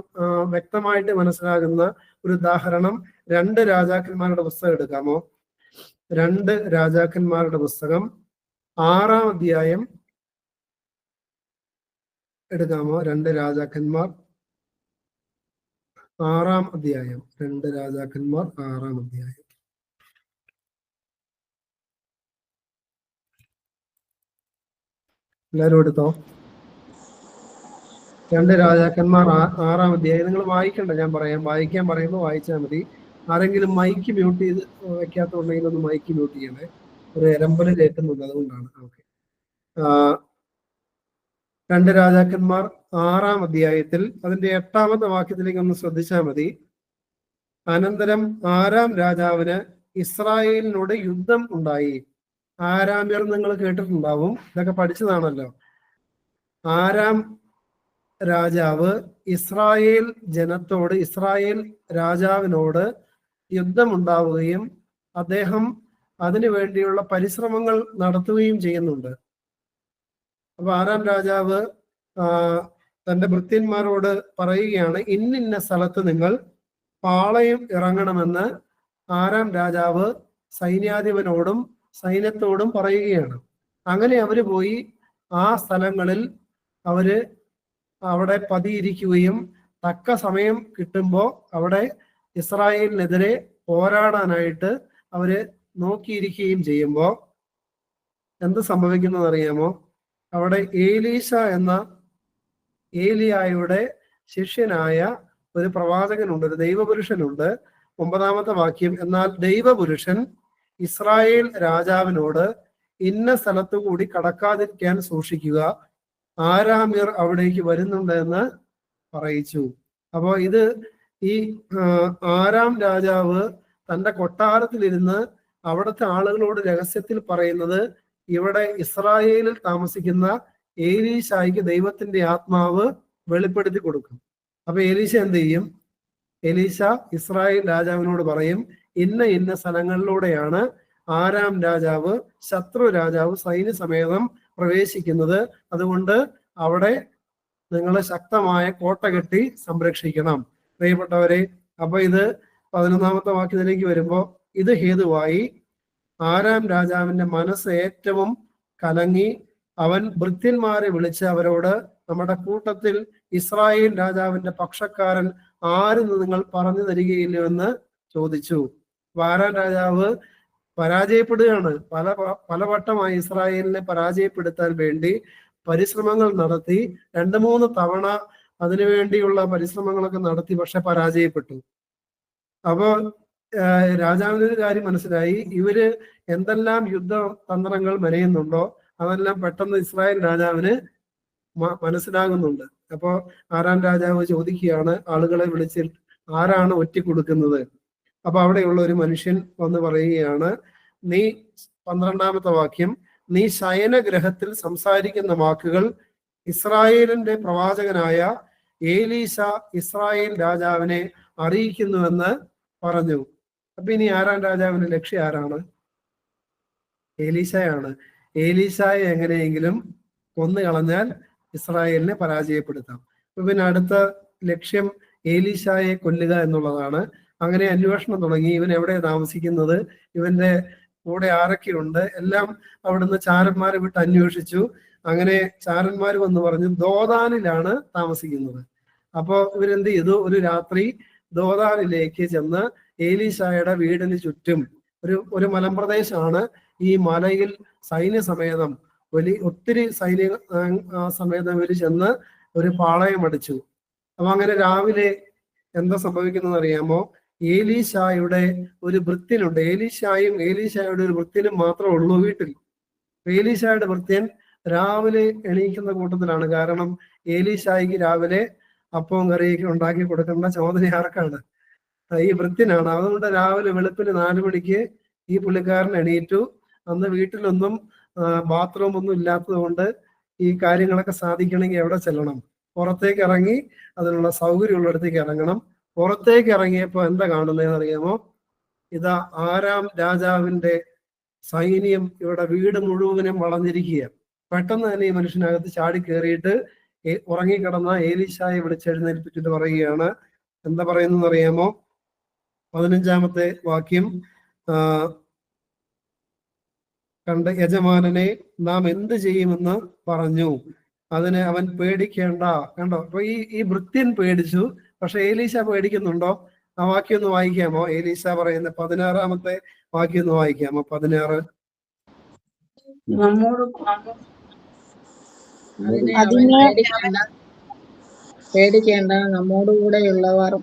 വ്യക്തമായിട്ട് മനസ്സിലാകുന്ന ഒരു ഉദാഹരണം 2 രാജാക്കന്മാരുടെ പുസ്തകം എടുക്കാമോ? 2 രാജാക്കന്മാരുടെ പുസ്തകം 6-ാം അധ്യായം എടുക്കാമോ? 2 രാജാക്കന്മാർ 6-ാം അധ്യായം. 2 രാജാക്കന്മാർ 6-ാം അധ്യായം. എല്ലാവരും എടുത്തോ? 2 രാജാക്കന്മാർ 6-ാം അധ്യായം. നിങ്ങൾ വായിക്കണ്ട, ഞാൻ പറയാം. വായിക്കാൻ പറയുമ്പോൾ വായിച്ചാൽ മതി. ആരെങ്കിലും മൈക്ക് മ്യൂട്ട് ചെയ്ത് വെക്കാത്തുണ്ടെങ്കിൽ ഒന്ന് മൈക്ക് മ്യൂട്ട് ചെയ്യണേ. ഒരു എരമ്പല് കേൾക്കുന്നുണ്ട്, അതുകൊണ്ടാണ്. ഓക്കെ. 2 രാജാക്കന്മാർ 6-ാം അധ്യായത്തിൽ അതിന്റെ 8-ാമത്തെ വാക്യത്തിലേക്ക് ഒന്ന് ശ്രദ്ധിച്ചാൽ മതി. അനന്തരം ആരാം രാജാവിന് ഇസ്രായേലിനോട് യുദ്ധം ഉണ്ടായി. ആരാമ്യർ നിങ്ങൾ കേട്ടിട്ടുണ്ടാവും, ഇതൊക്കെ പഠിച്ചതാണല്ലോ. ആരാം രാജാവ് ഇസ്രായേൽ ജനത്തോട്, ഇസ്രായേൽ രാജാവിനോട് യുദ്ധമുണ്ടാവുകയും അദ്ദേഹം അതിനു വേണ്ടിയുള്ള പരിശ്രമങ്ങൾ നടത്തുകയും ചെയ്യുന്നുണ്ട്. അപ്പൊ ആരാം രാജാവ് തന്റെ ഭൃത്യന്മാരോട് പറയുകയാണ്, ഇന്നിന്ന സ്ഥലത്ത് നിങ്ങൾ പാളയം ഇറങ്ങണമെന്ന് ആരാം രാജാവ് സൈന്യാധിപനോടും സൈന്യത്തോടും പറയുകയാണ്. അങ്ങനെ അവര് പോയി ആ സ്ഥലങ്ങളിൽ അവിടെ പതിയിരിക്കുകയും തക്ക സമയം കിട്ടുമ്പോൾ അവിടെ ഇസ്രായേലിനെതിരെ പോരാടാനായിട്ട് അവര് നോക്കിയിരിക്കുകയും ചെയ്യുമ്പോൾ എന്ത് സംഭവിക്കുന്നത് അറിയാമോ? അവിടെ ഏലീശ എന്ന ഏലിയായുടെ ശിഷ്യനായ ഒരു പ്രവാചകനുണ്ട്, ഒരു ദൈവപുരുഷനുണ്ട്. 9-ാമത്തെ വാക്യം, എന്നാൽ ദൈവപുരുഷൻ ഇസ്രായേൽ രാജാവിനോട് ഇന്ന സ്ഥലത്തു കൂടി കടക്കാതിരിക്കാൻ സൂക്ഷിക്കുക, ആരാമ്യർ അവിടേക്ക് വരുന്നുണ്ട് എന്ന് പറയിച്ചു. അപ്പോ ഇത് ഈ ആരാം രാജാവ് തന്റെ കൊട്ടാരത്തിലിരുന്ന് അവിടുത്തെ ആളുകളോട് രഹസ്യത്തിൽ പറയുന്നത്, ഇവിടെ ഇസ്രായേലിൽ താമസിക്കുന്ന ഏലീശായിക്ക് ദൈവത്തിന്റെ ആത്മാവ് വെളിപ്പെടുത്തി കൊടുക്കും. അപ്പൊ ഏലീശ എന്ത് ചെയ്യും? ഏലീശ ഇസ്രായേൽ രാജാവിനോട് പറയും, ഇന്ന സ്ഥലങ്ങളിലൂടെയാണ് ആരാം രാജാവ്, ശത്രു രാജാവ് സൈന്യസമേതം പ്രവേശിക്കുന്നത്, അതുകൊണ്ട് അവിടെ നിങ്ങൾ ശക്തമായ കോട്ട കെട്ടി സംരക്ഷിക്കണം. പ്രിയപ്പെട്ടവരെ, അപ്പൊ ഇത് 11-ാമത്തെ വാക്യത്തിലേക്ക് വരുമ്പോ ഇത് ഹേതുവായി ആരാം രാജാവിന്റെ മനസ്സ് ഏറ്റവും കലങ്ങി. അവൻ ഭൃത്യന്മാരെ വിളിച്ച് അവരോട്, നമ്മുടെ കൂട്ടത്തിൽ ഇസ്രായേൽ രാജാവിന്റെ പക്ഷക്കാരൻ ആരെന്ന് നിങ്ങൾ പറഞ്ഞു തരികയില്ലോ എന്ന് ചോദിച്ചു. ആരാം രാജാവ് പരാജയപ്പെടുകയാണ്. പല വട്ടമായി ഇസ്രായേലിനെ പരാജയപ്പെടുത്താൻ വേണ്ടി പരിശ്രമങ്ങൾ നടത്തി. 2-3 തവണ അതിനുവേണ്ടിയുള്ള പരിശ്രമങ്ങളൊക്കെ നടത്തി, പക്ഷെ പരാജയപ്പെട്ടു. അപ്പോ രാജാവിനൊരു കാര്യം മനസ്സിലായി, ഇവര് എന്തെല്ലാം യുദ്ധ തന്ത്രങ്ങൾ മെനയുന്നുണ്ടോ അതെല്ലാം പെട്ടെന്ന് ഇസ്രായേൽ രാജാവിന് മനസ്സിലാകുന്നുണ്ട്. അപ്പോ ആരാം രാജാവ് ചോദിക്കുകയാണ്, ആളുകളെ വിളിച്ച് ആരാണ് ഒറ്റിക്കൊടുക്കുന്നത്? അപ്പൊ അവിടെയുള്ള ഒരു മനുഷ്യൻ വന്ന് പറയുകയാണ്, നീ 12-ാമത്തെ വാക്യം, നീ ശയനഗ്രഹത്തിൽ സംസാരിക്കുന്ന വാക്കുകൾ ഇസ്രായേലിന്റെ പ്രവാചകനായ ഏലീശ ഇസ്രായേൽ രാജാവിനെ അറിയിക്കുന്നുവെന്ന് പറഞ്ഞു. അപ്പൊ ഇനി ആരാം രാജാവിന്റെ ലക്ഷ്യം ആരാണ്? ഏലീശയാണ്. ഏലീശയെ എങ്ങനെയെങ്കിലും കൊന്നു കളഞ്ഞാൽ ഇസ്രായേലിനെ പരാജയപ്പെടുത്താം. പിന്നെ അടുത്ത ലക്ഷ്യം ഏലീശായെ കൊല്ലുക എന്നുള്ളതാണ്. അങ്ങനെ അന്വേഷണം തുടങ്ങി. ഇവൻ എവിടെ താമസിക്കുന്നത്, ഇവന്റെ കൂടെ ആരൊക്കെയുണ്ട്, എല്ലാം അവിടുന്ന് ചാരന്മാരെ വിട്ട് അന്വേഷിച്ചു. അങ്ങനെ ചാരന്മാർ വന്ന് പറഞ്ഞു ദോതാനിലാണ് താമസിക്കുന്നത്. അപ്പോ ഇവരെന്ത് ചെയ്തു, ഒരു രാത്രി ദോതാനിലേക്ക് ചെന്ന് ഏലീശായുടെ വീടിന് ചുറ്റും ഒരു മലമ്പ്രദേശമാണ്. ഈ മലയിൽ സൈന്യസമേതം ഒത്തിരി സൈനിക സമേതം ഇവർ ചെന്ന് ഒരു പാളയം അടിച്ചു. അപ്പൊ അങ്ങനെ രാവിലെ എന്താ സംഭവിക്കുന്നത് അറിയാമോ? ഏലീശായുടെ ഒരു ഭൃത്യനുണ്ട്. ഏലീശായുടെ ഒരു ഭൃത്യനും മാത്രമേ ഉള്ളൂ വീട്ടിൽ. ഏലീശായുടെ ഭൃത്യൻ രാവിലെ എണീക്കുന്ന കൂട്ടത്തിലാണ്. കാരണം ഏലീശായിക്ക് രാവിലെ അപ്പവും കറിയൊക്കെ ഉണ്ടാക്കി കൊടുക്കേണ്ട ചുമതല ആർക്കാണ്? ഈ ഭൃത്യനാണ്. അതുകൊണ്ട് രാവിലെ വെളുപ്പിന് 4 മണിക്ക് ഈ പുള്ളിക്കാരൻ എണീറ്റു. അന്ന് വീട്ടിലൊന്നും ബാത്റൂം ഒന്നും ഇല്ലാത്തത് കൊണ്ട് ഈ കാര്യങ്ങളൊക്കെ സാധിക്കണമെങ്കിൽ എവിടെ ചെല്ലണം? പുറത്തേക്ക് ഇറങ്ങി അതിനുള്ള സൗകര്യമുള്ളിടത്തേക്ക് ഇറങ്ങണം. പുറത്തേക്ക് ഇറങ്ങിയപ്പോ എന്താ കാണുന്നതെന്ന് അറിയാമോ? ഇതാ ആരാം രാജാവിന്റെ സൈന്യം ഇവിടെ വീട് മുഴുവനും വളഞ്ഞിരിക്കുക. പെട്ടെന്ന് തന്നെ ഈ മനുഷ്യനകത്ത് ചാടി കയറിയിട്ട് ഉറങ്ങിക്കിടന്ന ഏലീശായെ വിളിച്ചെഴുന്നേൽപ്പിച്ചിട്ട് പറയുകയാണ്. എന്താ പറയുന്നതെന്ന് അറിയാമോ? 15-ാമത്തെ വാക്യം, കണ്ട് യജമാനനെ നാം എന്ത് ചെയ്യുമെന്ന് പറഞ്ഞു. അതിന് അവൻ പേടിക്കേണ്ട. കണ്ടോ? അപ്പൊ ഈ ഭൃത്യൻ പേടിച്ചു, പക്ഷെ ഏലീശ പേടിക്കുന്നുണ്ടോ? ആ വാക്യം ഒന്ന് വായിക്കാമോ? ഏലീശ പറയുന്ന 16-ാമത്തെ വാക്യം ഒന്ന് വായിക്കാമോ? 16. പേടിക്കേണ്ട, നമ്മോടുകൂടെയുള്ളവർ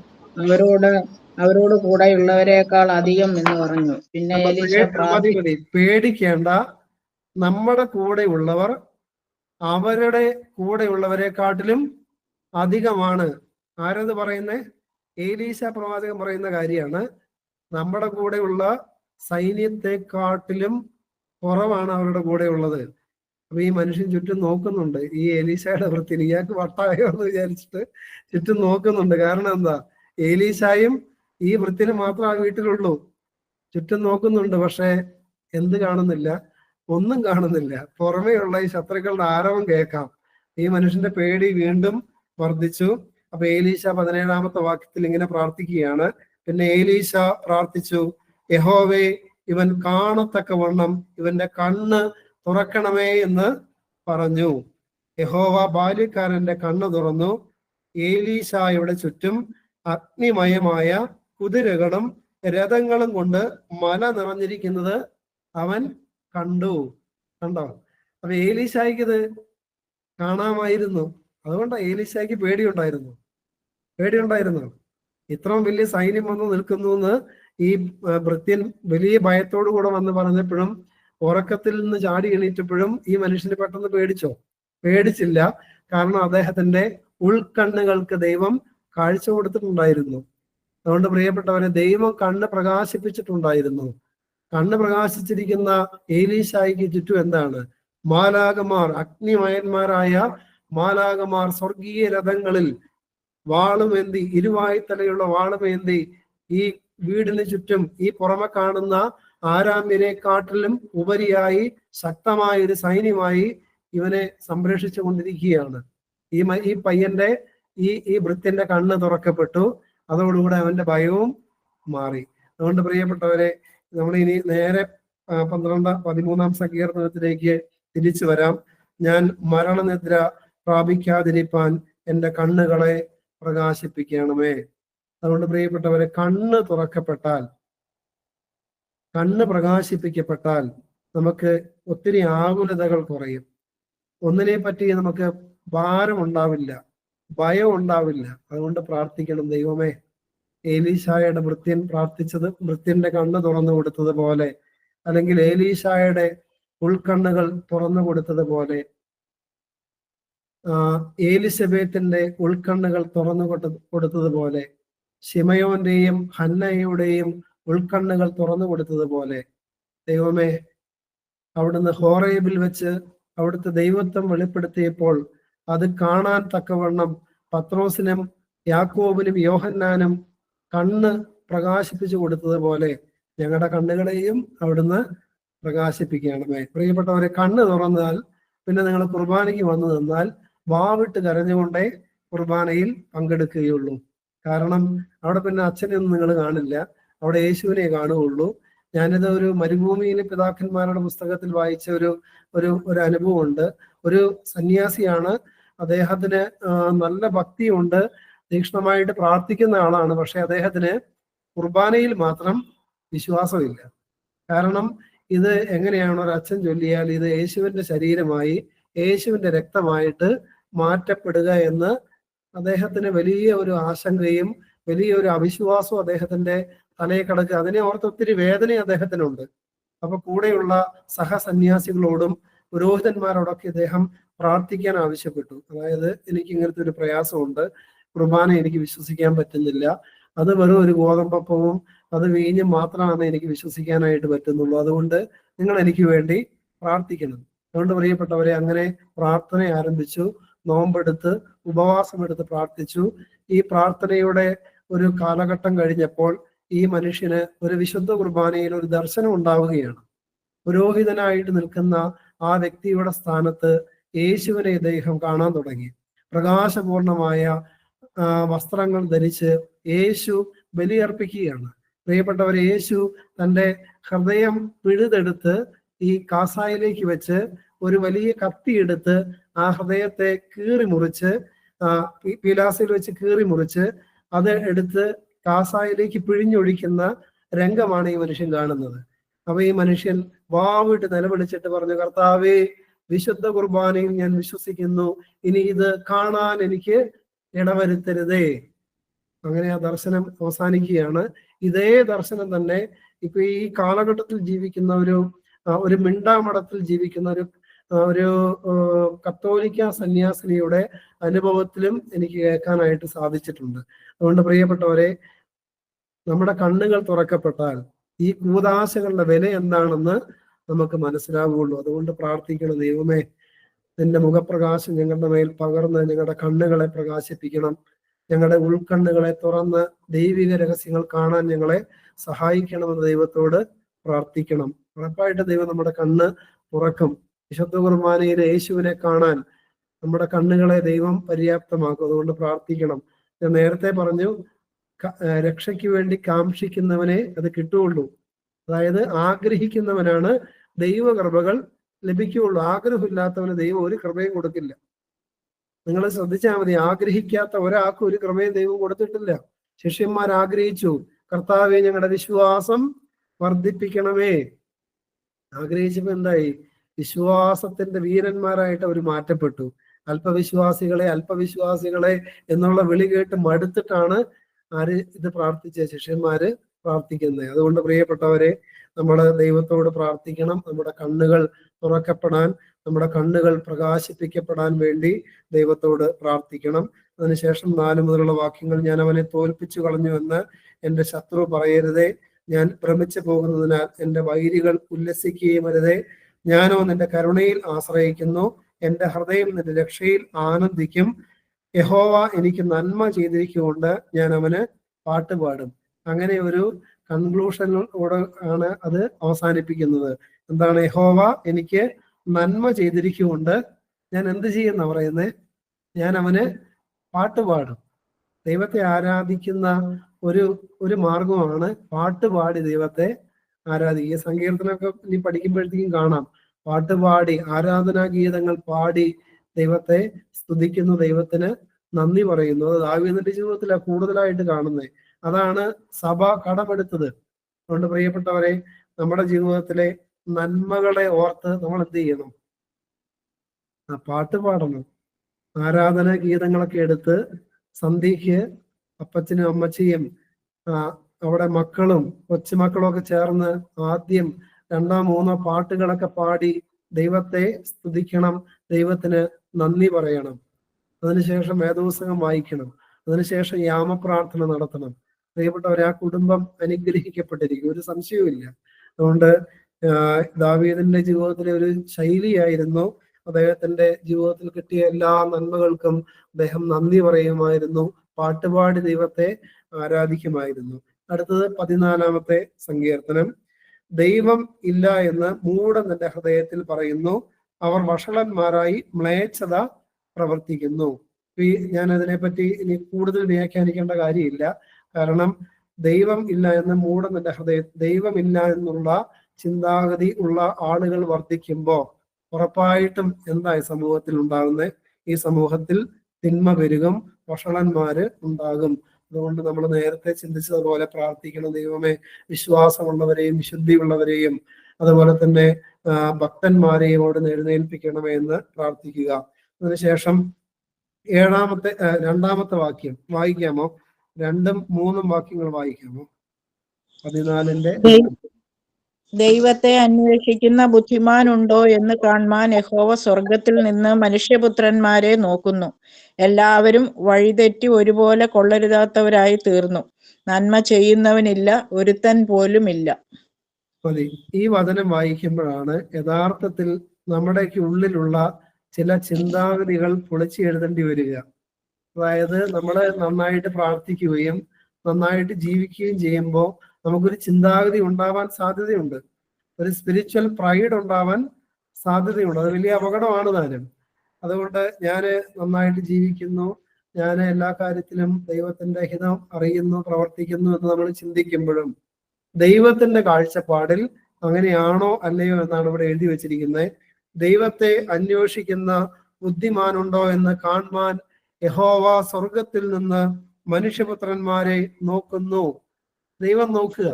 അവരോട് കൂടെയുള്ളവരെക്കാൾ അധികം എന്ന് പറഞ്ഞു. പിന്നെ ഏലീശ പേടിക്കേണ്ട, നമ്മുടെ കൂടെ ഉള്ളവർ അവരുടെ കൂടെയുള്ളവരെക്കാട്ടിലും അധികമാണ്. ആരത് പറയുന്നേ? ഏലീശ പ്രവാചകൻ പറയുന്ന കാര്യമാണ്. നമ്മുടെ കൂടെയുള്ള സൈന്യത്തെക്കാട്ടിലും കുറവാണ് അവരുടെ കൂടെ ഉള്ളത്. അപ്പൊ ഈ മനുഷ്യൻ ചുറ്റും നോക്കുന്നുണ്ട്. ഈ ഏലീശയുടെ വൃത്തി ഇയാൾക്ക് വട്ടായോ എന്ന് വിചാരിച്ചിട്ട് ചുറ്റും നോക്കുന്നുണ്ട്. കാരണം എന്താ? ഏലീശായും ഈ വൃത്തിന് മാത്രം ആ വീട്ടിലുള്ളൂ. ചുറ്റും നോക്കുന്നുണ്ട്, പക്ഷെ എന്ത് കാണുന്നില്ല? ഒന്നും കാണുന്നില്ല. പുറമേയുള്ള ഈ ശത്രുക്കളുടെ ആരവം കേൾക്കാം. ഈ മനുഷ്യന്റെ പേടി വീണ്ടും വർദ്ധിച്ചു. അപ്പൊ ഏലീശ 17-ാമത്തെ വാക്യത്തിൽ ഇങ്ങനെ പ്രാർത്ഥിക്കുകയാണ്. പിന്നെ ഏലീശ പ്രാർത്ഥിച്ചു, യഹോവേ, ഇവൻ കാണത്തക്കവണ്ണം ഇവന്റെ കണ്ണ് തുറക്കണമേ എന്ന് പറഞ്ഞു. യഹോവ ബാല്യക്കാരന്റെ കണ്ണ് തുറന്നു. ഏലീശായുടെ ചുറ്റും അഗ്നിമയമായ കുതിരകളും രഥങ്ങളും കൊണ്ട് മല നിറഞ്ഞിരിക്കുന്നത് അവൻ കണ്ടു. കണ്ടോ? അപ്പൊ ഏലീശായ്ക്ക് ഇത് കാണാമായിരുന്നു. അതുകൊണ്ട് ഏലീശായ്ക്ക് പേടിയുണ്ടായിരുന്നു. ഇത്രയും വലിയ സൈന്യം വന്ന് നിൽക്കുന്നു എന്ന് ഈ ഭൃത്യൻ വലിയ ഭയത്തോടു കൂടെ വന്ന് പറഞ്ഞപ്പോഴും ഉറക്കത്തിൽ നിന്ന് ചാടി എണീറ്റപ്പോഴും ഈ മനുഷ്യന് പെട്ടെന്ന് പേടിച്ചോ? പേടിച്ചില്ല. കാരണം അദ്ദേഹത്തിന്റെ ഉൾക്കണ്ണുകൾക്ക് ദൈവം കാഴ്ച കൊടുത്തിട്ടുണ്ടായിരുന്നു. അതുകൊണ്ട് പ്രിയപ്പെട്ടവരെ, ദൈവം കണ്ണ് പ്രകാശിപ്പിച്ചിട്ടുണ്ടായിരുന്നു. കണ്ണ് പ്രകാശിച്ചിരിക്കുന്ന ഏലീശായിക്ക് ചുറ്റും എന്താണ്? മാലാകമാർ, അഗ്നിമയന്മാരായ മാലാകമാർ സ്വർഗീയ രഥങ്ങളിൽ വാളുമേന്തി, ഇരുവായ്ത്തലയുള്ള വാളുമേന്തി ഈ വീടിന് ചുറ്റും ഈ പുറമെ കാണുന്ന ആരാമ്യരെക്കാട്ടിലും ഉപരിയായി ശക്തമായ ഒരു സൈന്യമായി ഇവനെ സംരക്ഷിച്ചു കൊണ്ടിരിക്കുകയാണ്. ഈ പയ്യന്റെ ഈ ഭൃത്യന്റെ കണ്ണ് തുറക്കപ്പെട്ടു. അതോടുകൂടെ അവന്റെ ഭയവും മാറി. അതുകൊണ്ട് പ്രിയപ്പെട്ടവരെ, നമ്മൾ ഇനി നേരെ 13-ാം സങ്കീർത്തനത്തിലേക്ക് തിരിച്ചു വരാം. ഞാൻ മരണനിദ്ര പ്രാപിക്കാതിരിപ്പാൻ എൻ്റെ കണ്ണുകളെ പ്രകാശിപ്പിക്കണമേ. അതുകൊണ്ട് പ്രിയപ്പെട്ടവരെ, കണ്ണ് തുറക്കപ്പെട്ടാൽ, കണ്ണ് പ്രകാശിപ്പിക്കപ്പെട്ടാൽ നമുക്ക് ഒത്തിരി ആകുലതകൾ കുറയും. ഒന്നിനെ പറ്റി നമുക്ക് ഭാരം ഉണ്ടാവില്ല, ഭയം ഉണ്ടാവില്ല. അതുകൊണ്ട് പ്രാർത്ഥിക്കണം, ദൈവമേ, ഏലീശായുടെ ഭൃത്യൻ പ്രാർത്ഥിച്ചത്, ഭൃത്യന്റെ കണ്ണ് തുറന്നു കൊടുത്തതുപോലെ, അല്ലെങ്കിൽ ഏലീശായുടെ ഉൾക്കണ്ണുകൾ തുറന്നു കൊടുത്തതുപോലെ, ഏലിസബേത്തിന്റെ ഉൾക്കണ്ണുകൾ തുറന്നു കൊടുത്തതുപോലെ, ശിമയോന്റെയും ഹന്നയുടെയും ഉൾക്കണ്ണുകൾ തുറന്നു കൊടുത്തതുപോലെ, ദൈവമേ, അവിടുന്ന് ഹോറേബിൽ വെച്ച് അവിടുത്തെ ദൈവത്വം വെളിപ്പെടുത്തിയപ്പോൾ അത് കാണാൻ തക്കവണ്ണം പത്രോസിനും യാക്കോബിനും യോഹന്നാനും കണ്ണ് പ്രകാശിപ്പിച്ചു കൊടുത്തതുപോലെ ഞങ്ങളുടെ കണ്ണുകളെയും അവിടുന്ന് പ്രകാശിപ്പിക്കണമേ. പ്രിയപ്പെട്ടവരെ, കണ്ണ് തുറന്നാൽ പിന്നെ നിങ്ങൾ കുർബാനയ്ക്ക് വന്നു നിന്നാൽ വാവിട്ട് കരഞ്ഞുകൊണ്ടേ കുർബാനയിൽ പങ്കെടുക്കുകയുള്ളൂ. കാരണം അവിടെ പിന്നെ അച്ഛനെയൊന്നും നിങ്ങൾ കാണില്ല, അവിടെ യേശുവിനെ കാണുകയുള്ളൂ. ഞാനിത് ഒരു മരുഭൂമിയിലെ പിതാക്കന്മാരുടെ പുസ്തകത്തിൽ വായിച്ച ഒരു അനുഭവമുണ്ട്. ഒരു സന്യാസിയാണ്, അദ്ദേഹത്തിന് നല്ല ഭക്തിയുണ്ട്, തീക്ഷ്ണമായിട്ട് പ്രാർത്ഥിക്കുന്ന ആളാണ്. പക്ഷെ അദ്ദേഹത്തിന് കുർബാനയിൽ മാത്രം വിശ്വാസമില്ല. കാരണം ഇത് എങ്ങനെയാണ് ഒരു അച്ഛൻ ചൊല്ലിയാൽ ഇത് യേശുവിന്റെ ശരീരമായി യേശുവിന്റെ രക്തമായിട്ട് മാറ്റപ്പെടുക എന്ന് അദ്ദേഹത്തിന് വലിയ ഒരു ആശങ്കയും വലിയ ഒരു അവിശ്വാസവും അദ്ദേഹത്തിന്റെ തലയിൽ കിടക്കുക. അതിനെ ഓർത്ത് ഒത്തിരി വേദന അദ്ദേഹത്തിനുണ്ട്. അപ്പൊ കൂടെയുള്ള സഹസന്യാസികളോടും പുരോഹിതന്മാരോടൊക്കെ ഇദ്ദേഹം പ്രാർത്ഥിക്കാൻ ആവശ്യപ്പെട്ടു. അതായത് എനിക്ക് ഇങ്ങനത്തെ ഒരു പ്രയാസമുണ്ട്, കുർബാന എനിക്ക് വിശ്വസിക്കാൻ പറ്റുന്നില്ല, അത് വെറും ഒരു ഗോതമ്പപ്പവും അത് വീഞ്ഞും മാത്രമാണ് എനിക്ക് വിശ്വസിക്കാനായിട്ട് പറ്റുന്നുള്ളൂ, അതുകൊണ്ട് നിങ്ങൾ എനിക്ക് വേണ്ടി പ്രാർത്ഥിക്കണം. അതുകൊണ്ട് പ്രിയപ്പെട്ടവരെ, അങ്ങനെ പ്രാർത്ഥന ആരംഭിച്ചു. നോമ്പെടുത്ത് ഉപവാസമെടുത്ത് പ്രാർത്ഥിച്ചു. ഈ പ്രാർത്ഥനയുടെ ഒരു കാലഘട്ടം കഴിഞ്ഞപ്പോൾ ഈ മനുഷ്യന് ഒരു വിശുദ്ധ കുർബാനയിൽ ഒരു ദർശനം ഉണ്ടാവുകയാണ്. പുരോഹിതനായിട്ട് നിൽക്കുന്ന ആ വ്യക്തിയുടെ സ്ഥാനത്ത് യേശുവിനെ ഇദ്ദേഹം കാണാൻ തുടങ്ങി. പ്രകാശപൂർണമായ വസ്ത്രങ്ങൾ ധരിച്ച് യേശു ബലിയർപ്പിക്കുകയാണ്. പ്രിയപ്പെട്ടവരെ, യേശു തൻ്റെ ഹൃദയം പിഴുതെടുത്ത് ഈ കാസായിലേക്ക് വെച്ച് ഒരു വലിയ കത്തിയെടുത്ത് ആ ഹൃദയത്തെ കീറി മുറിച്ച്, പീലാസിൽ വെച്ച് കീറി മുറിച്ച് അത് എടുത്ത് കാസായിലേക്ക് പിഴിഞ്ഞൊഴിക്കുന്ന രംഗമാണ് ഈ മനുഷ്യൻ കാണുന്നത്. അപ്പൊ ഈ മനുഷ്യൻ വാവിട്ട് നിലവിളിച്ചിട്ട് പറഞ്ഞു, കർത്താവേ, വിശുദ്ധ കുർബാനയിൽ ഞാൻ വിശ്വസിക്കുന്നു, ഇനി ഇത് കാണാൻ എനിക്ക് ഇടവരുത്തരുതേ. അങ്ങനെ ആ ദർശനം അവസാനിക്കുകയാണ്. ഇതേ ദർശനം തന്നെ ഇപ്പൊ ഈ കാലഘട്ടത്തിൽ ജീവിക്കുന്ന ഒരു മിണ്ടാമഠത്തിൽ ജീവിക്കുന്ന ഒരു കത്തോലിക്ക സന്യാസിനിയുടെ അനുഭവത്തിലും എനിക്ക് കേൾക്കാനായിട്ട് സാധിച്ചിട്ടുണ്ട്. അതുകൊണ്ട് പ്രിയപ്പെട്ടവരെ, നമ്മുടെ കണ്ണുകൾ തുറക്കപ്പെട്ടാൽ ഈ കൂദാശകളുടെ വില എന്താണെന്ന് നമുക്ക് മനസ്സിലാവുകയുള്ളൂ. അതുകൊണ്ട് പ്രാർത്ഥിക്കണം, ദൈവമേ, നിന്റെ മുഖപ്രകാശം ഞങ്ങളുടെ മേൽ പകർന്ന് ഞങ്ങളുടെ കണ്ണുകളെ പ്രകാശിപ്പിക്കണം, ഞങ്ങളുടെ ഉൾക്കണ്ണുകളെ തുറന്ന് ദൈവിക രഹസ്യങ്ങൾ കാണാൻ ഞങ്ങളെ സഹായിക്കണമെന്ന് ദൈവത്തോട് പ്രാർത്ഥിക്കണം. ഉറപ്പായിട്ട് ദൈവം നമ്മുടെ കണ്ണ് തുറക്കും. വിശുദ്ധ കുർബാനയിൽ യേശുവിനെ കാണാൻ നമ്മുടെ കണ്ണുകളെ ദൈവം പര്യാപ്തമാക്കും. അതുകൊണ്ട് പ്രാർത്ഥിക്കണം. ഞാൻ നേരത്തെ പറഞ്ഞു, രക്ഷയ്ക്ക് വേണ്ടി കാംക്ഷിക്കുന്നവനെ അത് കിട്ടുകയുള്ളൂ. അതായത് ആഗ്രഹിക്കുന്നവനാണ് ദൈവകൃപകൾ ലഭിക്കുകയുള്ളൂ. ആഗ്രഹമില്ലാത്തവന് ദൈവം ഒരു കൃപയും കൊടുക്കില്ല. നിങ്ങൾ ശ്രദ്ധിച്ചാൽ മതി, ആഗ്രഹിക്കാത്ത ഒരാൾക്കും ഒരു കൃപയും ദൈവം കൊടുത്തിട്ടില്ല. ശിഷ്യന്മാർ ആഗ്രഹിച്ചു, കർത്താവെ, ഞങ്ങളുടെ വിശ്വാസം വർദ്ധിപ്പിക്കണമേ. ആഗ്രഹിച്ചപ്പോ എന്തായി? വിശ്വാസത്തിന്റെ വീരന്മാരായിട്ട് അവർ മാറ്റപ്പെട്ടു. അല്പവിശ്വാസികളെ അല്പവിശ്വാസികളെ എന്നുള്ള വിളി കേട്ട് മടുത്തിട്ടാണ് ആര് ഇത് പ്രാർത്ഥിച്ച ശിഷ്യന്മാര് പ്രാർത്ഥിക്കുന്നത്. അതുകൊണ്ട് പ്രിയപ്പെട്ടവരെ, നമ്മൾ ദൈവത്തോട് പ്രാർത്ഥിക്കണം. നമ്മുടെ കണ്ണുകൾ തുറക്കപ്പെടാൻ, നമ്മുടെ കണ്ണുകൾ പ്രകാശിപ്പിക്കപ്പെടാൻ വേണ്ടി ദൈവത്തോട് പ്രാർത്ഥിക്കണം. അതിനുശേഷം 4 മുതലുള്ള വാക്യങ്ങൾ, ഞാൻ അവനെ തോൽപ്പിച്ചു കളഞ്ഞു എന്ന് എൻ്റെ ശത്രു പറയരുതേ, ഞാൻ ഭ്രമിച്ചു പോകുന്നതിനാൽ എൻ്റെ വൈരികൾ ഉല്ലസിക്കുകയും അരുതേ. ഞാനോ നിന്റെ കരുണയിൽ ആശ്രയിക്കുന്നു, എൻ്റെ ഹൃദയം നിന്റെ രക്ഷയിൽ ആനന്ദിക്കും. യഹോവ എനിക്ക് നന്മ ചെയ്തിരിക്കുകൊണ്ട് ഞാൻ അവന് പാട്ടുപാടും. അങ്ങനെ ഒരു കൺക്ലൂഷനോട് ആണ് അത് അവസാനിപ്പിക്കുന്നത്. എന്താണ്? യഹോവ എനിക്ക് നന്മ ചെയ്തിരിക്കുകൊണ്ട് ഞാൻ എന്ത് ചെയ്യുന്ന പറയുന്നത്? ഞാൻ അവന് പാട്ടുപാടും. ദൈവത്തെ ആരാധിക്കുന്ന ഒരു മാർഗമാണ് പാട്ടുപാടി ദൈവത്തെ ആരാധിക്കുക. സങ്കീർത്തനമൊക്കെ ഇനി പഠിക്കുമ്പോഴത്തേക്കും കാണാം, പാട്ടുപാടി ആരാധനാ ഗീതങ്ങൾ പാടി ദൈവത്തെ സ്തുതിക്കുന്നു, ദൈവത്തിന് നന്ദി പറയുന്നു. അത് ദാവീദിന്റെ ജീവിതത്തിലാണ് കൂടുതലായിട്ട് കാണുന്നത്. അതാണ് സഭ കടമെടുത്തത്. അതുകൊണ്ട് പ്രിയപ്പെട്ടവരെ, നമ്മുടെ ജീവിതത്തിലെ നന്മകളെ ഓർത്ത് നമ്മൾ എന്ത് ചെയ്യണം? പാട്ട് പാടണം. ആരാധന ഗീതങ്ങളൊക്കെ എടുത്ത് സന്ധ്യയ്ക്ക് അപ്പച്ചനും അമ്മച്ചിയും അവിടെ മക്കളും കൊച്ചുമക്കളും ഒക്കെ ചേർന്ന് ആദ്യം 2, 3 പാട്ടുകളൊക്കെ പാടി ദൈവത്തെ സ്തുതിക്കണം, ദൈവത്തിന് നന്ദി പറയണം. അതിനുശേഷം വേദപുസ്തകം വായിക്കണം. അതിനുശേഷം യാമപ്രാർത്ഥന നടത്തണം. പ്രിയപ്പെട്ടവരെ, ആ കുടുംബം അനുഗ്രഹിക്കപ്പെട്ടിരിക്കും, ഒരു സംശയവുമില്ല. അതുകൊണ്ട് ദാവീദിന്റെ ജീവിതത്തിലെ ഒരു ശൈലിയായിരുന്നു. അദ്ദേഹത്തിന്റെ ജീവിതത്തിൽ കിട്ടിയ എല്ലാ നന്മകൾക്കും അദ്ദേഹം നന്ദി പറയുമായിരുന്നു, പാട്ടുപാടി ദൈവത്തെ ആരാധിക്കുമായിരുന്നു. അടുത്തത് 14-ാമത്തെ സങ്കീർത്തനം. ദൈവം ഇല്ല എന്ന് മൂഢൻ തന്റെ ഹൃദയത്തിൽ പറയുന്നു, അവർ വഷളന്മാരായി മ്ലേച്ഛത പ്രവർത്തിക്കുന്നു. ഞാൻ അതിനെപ്പറ്റി ഇനി കൂടുതൽ വ്യാഖ്യാനിക്കേണ്ട കാര്യമില്ല. കാരണം ദൈവം ഇല്ല എന്ന് മൂടുന്നതിന്റെ ഹൃദയം, ദൈവമില്ല എന്നുള്ള ചിന്താഗതി ഉള്ള ആളുകൾ വർദ്ധിക്കുമ്പോൾ ഉറപ്പായിട്ടും എന്തായി സമൂഹത്തിൽ ഉണ്ടാകുന്നത്? ഈ സമൂഹത്തിൽ തിന്മ പെരുകും, വഷളന്മാര് ഉണ്ടാകും. അതുകൊണ്ട് നമ്മൾ നേരത്തെ ചിന്തിച്ചതുപോലെ പ്രാർത്ഥിക്കണം. ദൈവമേ, വിശ്വാസമുള്ളവരെയും വിശുദ്ധിയുള്ളവരെയും അതുപോലെ തന്നെ ഭക്തന്മാരെയും അവിടെ എഴുന്നേൽപ്പിക്കണമേ എന്ന് പ്രാർത്ഥിക്കുക. അതിനുശേഷം രണ്ടാമത്തെ വാക്യം വായിക്കാമോ? 2ഉം 3ഉം വാക്യങ്ങൾ വായിക്കാമോ? 14-ന്റെ ദൈവത്തെ അന്വേഷിക്കുന്ന ബുദ്ധിമാനുണ്ടോ എന്ന് കാണുവാൻ യഹോവ സ്വർഗത്തിൽ നിന്ന് മനുഷ്യപുത്രന്മാരെ നോക്കുന്നു. എല്ലാവരും വഴിതെറ്റി ഒരുപോലെ കൊള്ളരുതാത്തവരായി തീർന്നു. നന്മ ചെയ്യുന്നവനില്ല, ഒരുത്തൻ പോലും ഇല്ല. മതി. ഈ വചനം വായിക്കുമ്പോഴാണ് യഥാർത്ഥത്തിൽ നമ്മുടെയൊക്കെ ഉള്ളിലുള്ള ചില ചിന്താഗതികൾ പൊളിച്ചു എഴുതേണ്ടി വരിക. അതായത് നമ്മൾ നന്നായിട്ട് പ്രാർത്ഥിക്കുകയും നന്നായിട്ട് ജീവിക്കുകയും ചെയ്യുമ്പോൾ നമുക്കൊരു ചിന്താഗതി ഉണ്ടാവാൻ സാധ്യതയുണ്ട്, ഒരു സ്പിരിച്വൽ പ്രൈഡ് ഉണ്ടാവാൻ സാധ്യതയുണ്ട്. അത് വലിയ അപകടമാണ് താനും. അതുകൊണ്ട് ഞാൻ നന്നായിട്ട് ജീവിക്കുന്നു, ഞാൻ എല്ലാ കാര്യത്തിലും ദൈവത്തിന്റെ ഹിതം അറിയുന്നു, പ്രവർത്തിക്കുന്നു എന്ന് നമ്മൾ ചിന്തിക്കുമ്പോഴും ദൈവത്തിന്റെ കാഴ്ചപ്പാടിൽ അങ്ങനെയാണോ അല്ലയോ എന്നാണ് ഇവിടെ എഴുതി വെച്ചിരിക്കുന്നത്. ദൈവത്തെ അന്വേഷിക്കുന്ന ബുദ്ധിമാനുണ്ടോ എന്ന് കാണുവാൻ യഹോവ സ്വർഗത്തിൽ നിന്ന് മനുഷ്യപുത്രന്മാരെ നോക്കുന്നു. ദൈവം നോക്കുക.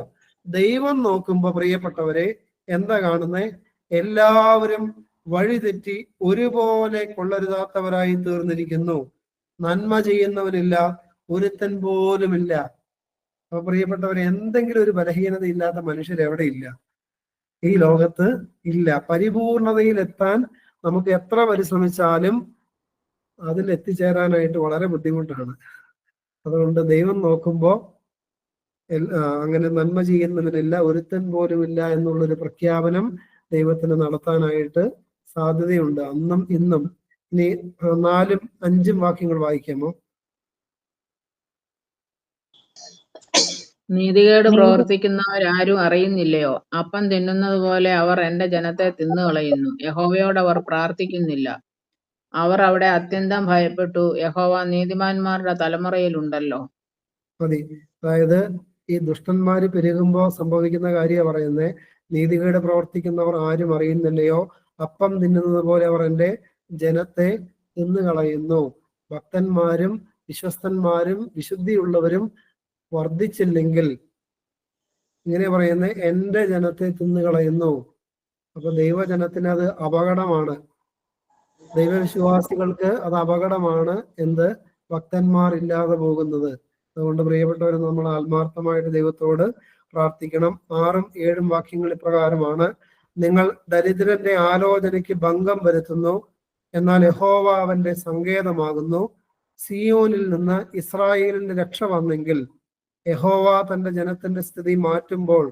ദൈവം നോക്കുമ്പോ പ്രിയപ്പെട്ടവരെ എന്താ കാണുന്നേ? എല്ലാവരും വഴിതെറ്റി ഒരുപോലെ കൊള്ളരുതാത്തവരായി തീർന്നിരിക്കുന്നു. നന്മ ചെയ്യുന്നവനില്ല, ഒരുത്തൻ പോലുമില്ല. അപ്പൊ പ്രിയപ്പെട്ടവരെ, എന്തെങ്കിലും ഒരു ബലഹീനത ഇല്ലാത്ത മനുഷ്യർ എവിടെ ഇല്ല? ഈ ലോകത്ത് ഇല്ല. പരിപൂർണതയിൽ എത്താൻ നമുക്ക് എത്ര പരിശ്രമിച്ചാലും അതിൽ എത്തിച്ചേരാനായിട്ട് വളരെ ബുദ്ധിമുട്ടാണ്. അതുകൊണ്ട് ദൈവം നോക്കുമ്പോൾ അങ്ങനെ നന്മ ചെയ്യുന്നതിനില്ല, ഒരുത്തൻ പോലുമില്ല എന്നുള്ളൊരു പ്രഖ്യാപനം ദൈവത്തിന് നടത്താനായിട്ട് സാധ്യതയുണ്ട്, അന്നും ഇന്നും. ഇനി 4ഉം 5ഉം വാക്യങ്ങൾ വായിക്കാമോ? നീതികേട് പ്രവർത്തിക്കുന്നവരാരും അറിയുന്നില്ലയോ? അപ്പം തിന്നുന്നത് പോലെ അവർ എന്റെ ജനത്തെ തിന്നുകളയുന്നു. യഹോവയോട് അവർ പ്രാർത്ഥിക്കുന്നില്ല. അവർ അവിടെ അത്യന്തം ഭയപ്പെട്ടു. യഹോവ നീതിമാന്മാരുടെ തലമുറയിലുണ്ടല്ലോ. മതി. അതായത് ഈ ദുഷ്ടന്മാര് പെരുകുമ്പോ സംഭവിക്കുന്ന കാര്യമാണ് പറയുന്നത്. നീതികേട് പ്രവർത്തിക്കുന്നവർ ആരും അറിയുന്നില്ലയോ? അപ്പം തിന്നുന്നത് പോലെ അവർ എൻ്റെ ജനത്തെ തിന്നുകളയുന്നു. ഭക്തന്മാരും വിശ്വസ്തന്മാരും വിശുദ്ധിയുള്ളവരും വർദ്ധിച്ചില്ലെങ്കിൽ, ഇങ്ങനെ പറയുന്നത്, എൻ്റെ ജനത്തെ തിന്നുകളയുന്നു. അപ്പൊ ദൈവജനത്തിന് അത് അപകടമാണ്, ദൈവവിശ്വാസികൾക്ക് അത് അപകടമാണ്. എന്ത്? ഭക്തന്മാർ ഇല്ലാതെ പോകുന്നത്. അതുകൊണ്ട് പ്രിയപ്പെട്ടവർ, നമ്മൾ ആത്മാർത്ഥമായിട്ട് ദൈവത്തോട് പ്രാർത്ഥിക്കണം. 6ഉം 7ഉം വാക്യങ്ങൾ ഇപ്രകാരമാണ്: നിങ്ങൾ ദരിദ്രന്റെ ആലോചനയ്ക്ക് ഭംഗം വരുത്തുന്നു, എന്നാൽ യഹോവ അവന്റെ സങ്കേതമാകുന്നു. സിയോനിൽ നിന്ന് ഇസ്രായേലിന്റെ രക്ഷ വന്നെങ്കിൽ, യഹോവ തന്റെ ജനത്തിന്റെ സ്ഥിതി മാറ്റുമ്പോൾ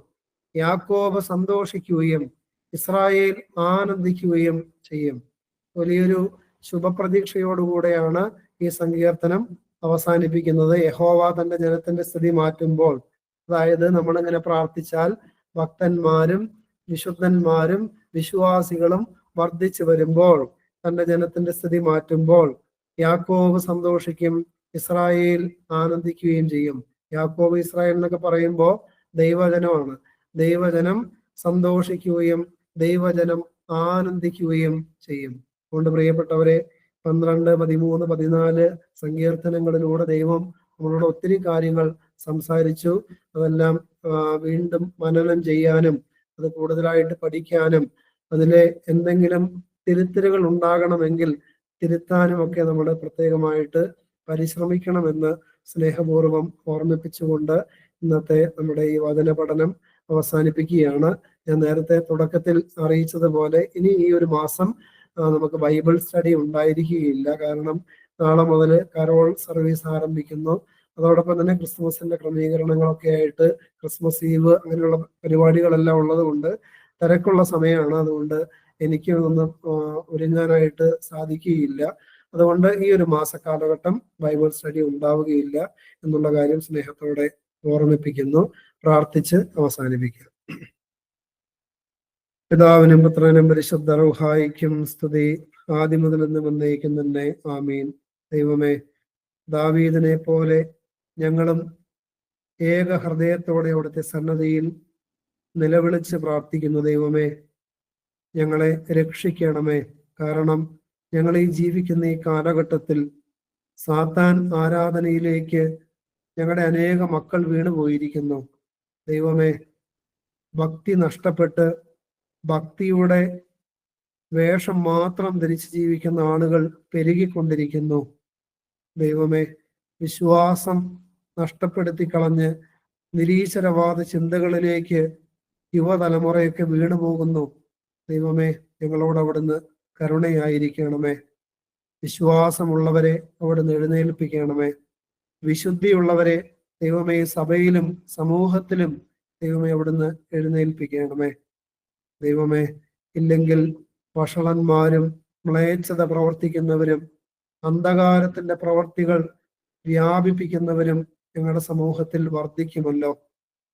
യാക്കോബ് സന്തോഷിക്കുകയും ഇസ്രായേൽ ആനന്ദിക്കുകയും ചെയ്യും. വലിയൊരു ശുഭപ്രതീക്ഷയോടുകൂടെയാണ് ഈ സങ്കീർത്തനം അവസാനിപ്പിക്കുന്നത്. യഹോവ തന്റെ ജനത്തിന്റെ സ്ഥിതി മാറ്റുമ്പോൾ, അതായത് നമ്മളിങ്ങനെ പ്രാർത്ഥിച്ചാൽ ഭക്തന്മാരും വിശുദ്ധന്മാരും വിശ്വാസികളും വർദ്ധിച്ചു വരുമ്പോൾ, തന്റെ ജനത്തിന്റെ സ്ഥിതി മാറ്റുമ്പോൾ യാക്കോബ് സന്തോഷിക്കും, ഇസ്രായേൽ ആനന്ദിക്കുകയും ചെയ്യും. യാക്കോബ് ഇസ്രായേൽ എന്നൊക്കെ പറയുമ്പോൾ ദൈവജനമാണ്. ദൈവജനം സന്തോഷിക്കുകയും ദൈവജനം ആനന്ദിക്കുകയും ചെയ്യും. അതുകൊണ്ട് പ്രിയപ്പെട്ടവരെ, 12, 13, 14 സങ്കീർത്തനങ്ങളിലൂടെ ദൈവം നമ്മളോട് ഒത്തിരി കാര്യങ്ങൾ സംസാരിച്ചു. അതെല്ലാം വീണ്ടും മനനം ചെയ്യാനും അത് കൂടുതലായിട്ട് പഠിക്കാനും അതിലെ എന്തെങ്കിലും തിരുത്തലുകൾ ഉണ്ടാകണമെങ്കിൽ തിരുത്താനും ഒക്കെ നമ്മൾ പ്രത്യേകമായിട്ട് പരിശ്രമിക്കണമെന്ന് സ്നേഹപൂർവ്വം ഓർമ്മിപ്പിച്ചുകൊണ്ട് ഇന്നത്തെ നമ്മുടെ ഈ വചന പഠനം അവസാനിപ്പിക്കുകയാണ്. ഞാൻ നേരത്തെ തുടക്കത്തിൽ അറിയിച്ചതുപോലെ ഇനി ഈ ഒരു മാസം നമുക്ക് ബൈബിൾ സ്റ്റഡി ഉണ്ടായിരിക്കുകയില്ല. കാരണം നാളെ മുതൽ കരോൾ സർവീസ് ആരംഭിക്കുന്നു. അതോടൊപ്പം തന്നെ ക്രിസ്മസിന്റെ ക്രമീകരണങ്ങളൊക്കെ ആയിട്ട് ക്രിസ്മസ് ഈവ് അങ്ങനെയുള്ള പരിപാടികളെല്ലാം ഉള്ളത് കൊണ്ട് തിരക്കുള്ള സമയമാണ്. അതുകൊണ്ട് എനിക്ക് ഒന്നും ഒരുങ്ങാനായിട്ട് സാധിക്കുകയില്ല. അതുകൊണ്ട് ഈ ഒരു മാസക്കാലഘട്ടം ബൈബിൾ സ്റ്റഡി ഉണ്ടാവുകയില്ല എന്നുള്ള കാര്യം സ്നേഹത്തോടെ ഓർമ്മിപ്പിക്കുന്നു. പ്രാർത്ഥിച്ച് അവസാനിപ്പിക്കുക. പിതാവിനും പുത്രനും പരിശുദ്ധ റൂഹായിക്കും സ്തുതി, ആദ്യം മുതൽ എന്നും എന്നേക്കും തന്നെ. ആമീൻ. ദൈവമേ, ദാവീദിനെ പോലെ ഞങ്ങളും ഏക ഹൃദയത്തോടെ അവിടുത്തെ സന്നദ്ധിയിൽ നിലവിളിച്ച് പ്രാർത്ഥിക്കുന്നു. ദൈവമേ, ഞങ്ങളെ രക്ഷിക്കണമേ. കാരണം ഞങ്ങൾ ഈ ജീവിക്കുന്ന ഈ കാലഘട്ടത്തിൽ സാത്താൻ ആരാധനയിലേക്ക് ഞങ്ങളുടെ അനേക മക്കൾ വീണുപോയിരിക്കുന്നു. ദൈവമേ, ഭക്തി നഷ്ടപ്പെട്ട് ഭക്തിയുടെ വേഷം മാത്രം ധരിച്ച് ജീവിക്കുന്ന ആളുകൾ പെരുകിക്കൊണ്ടിരിക്കുന്നു. ദൈവമേ, വിശ്വാസം നഷ്ടപ്പെടുത്തി കളഞ്ഞ് നിരീശ്വരവാദ ചിന്തകളിലേക്ക് യുവതലമുറയൊക്കെ വീണുപോകുന്നു. ദൈവമേ, ഞങ്ങളോട് അവിടുന്ന് കരുണയായിരിക്കണമേ. വിശ്വാസമുള്ളവരെ അവിടുന്ന് എഴുന്നേൽപ്പിക്കണമേ. വിശുദ്ധിയുള്ളവരെ ദൈവമേ സഭയിലും സമൂഹത്തിലും ദൈവമേ അവിടുന്ന് എഴുന്നേൽപ്പിക്കണമേ. ദൈവമേ, ഇല്ലെങ്കിൽ വഷളന്മാരും മ്ലേച്ഛത പ്രവർത്തിക്കുന്നവരും അന്ധകാരത്തിന്റെ പ്രവർത്തികൾ വ്യാപിപ്പിക്കുന്നവരും ഞങ്ങളുടെ സമൂഹത്തിൽ വർദ്ധിക്കുമല്ലോ.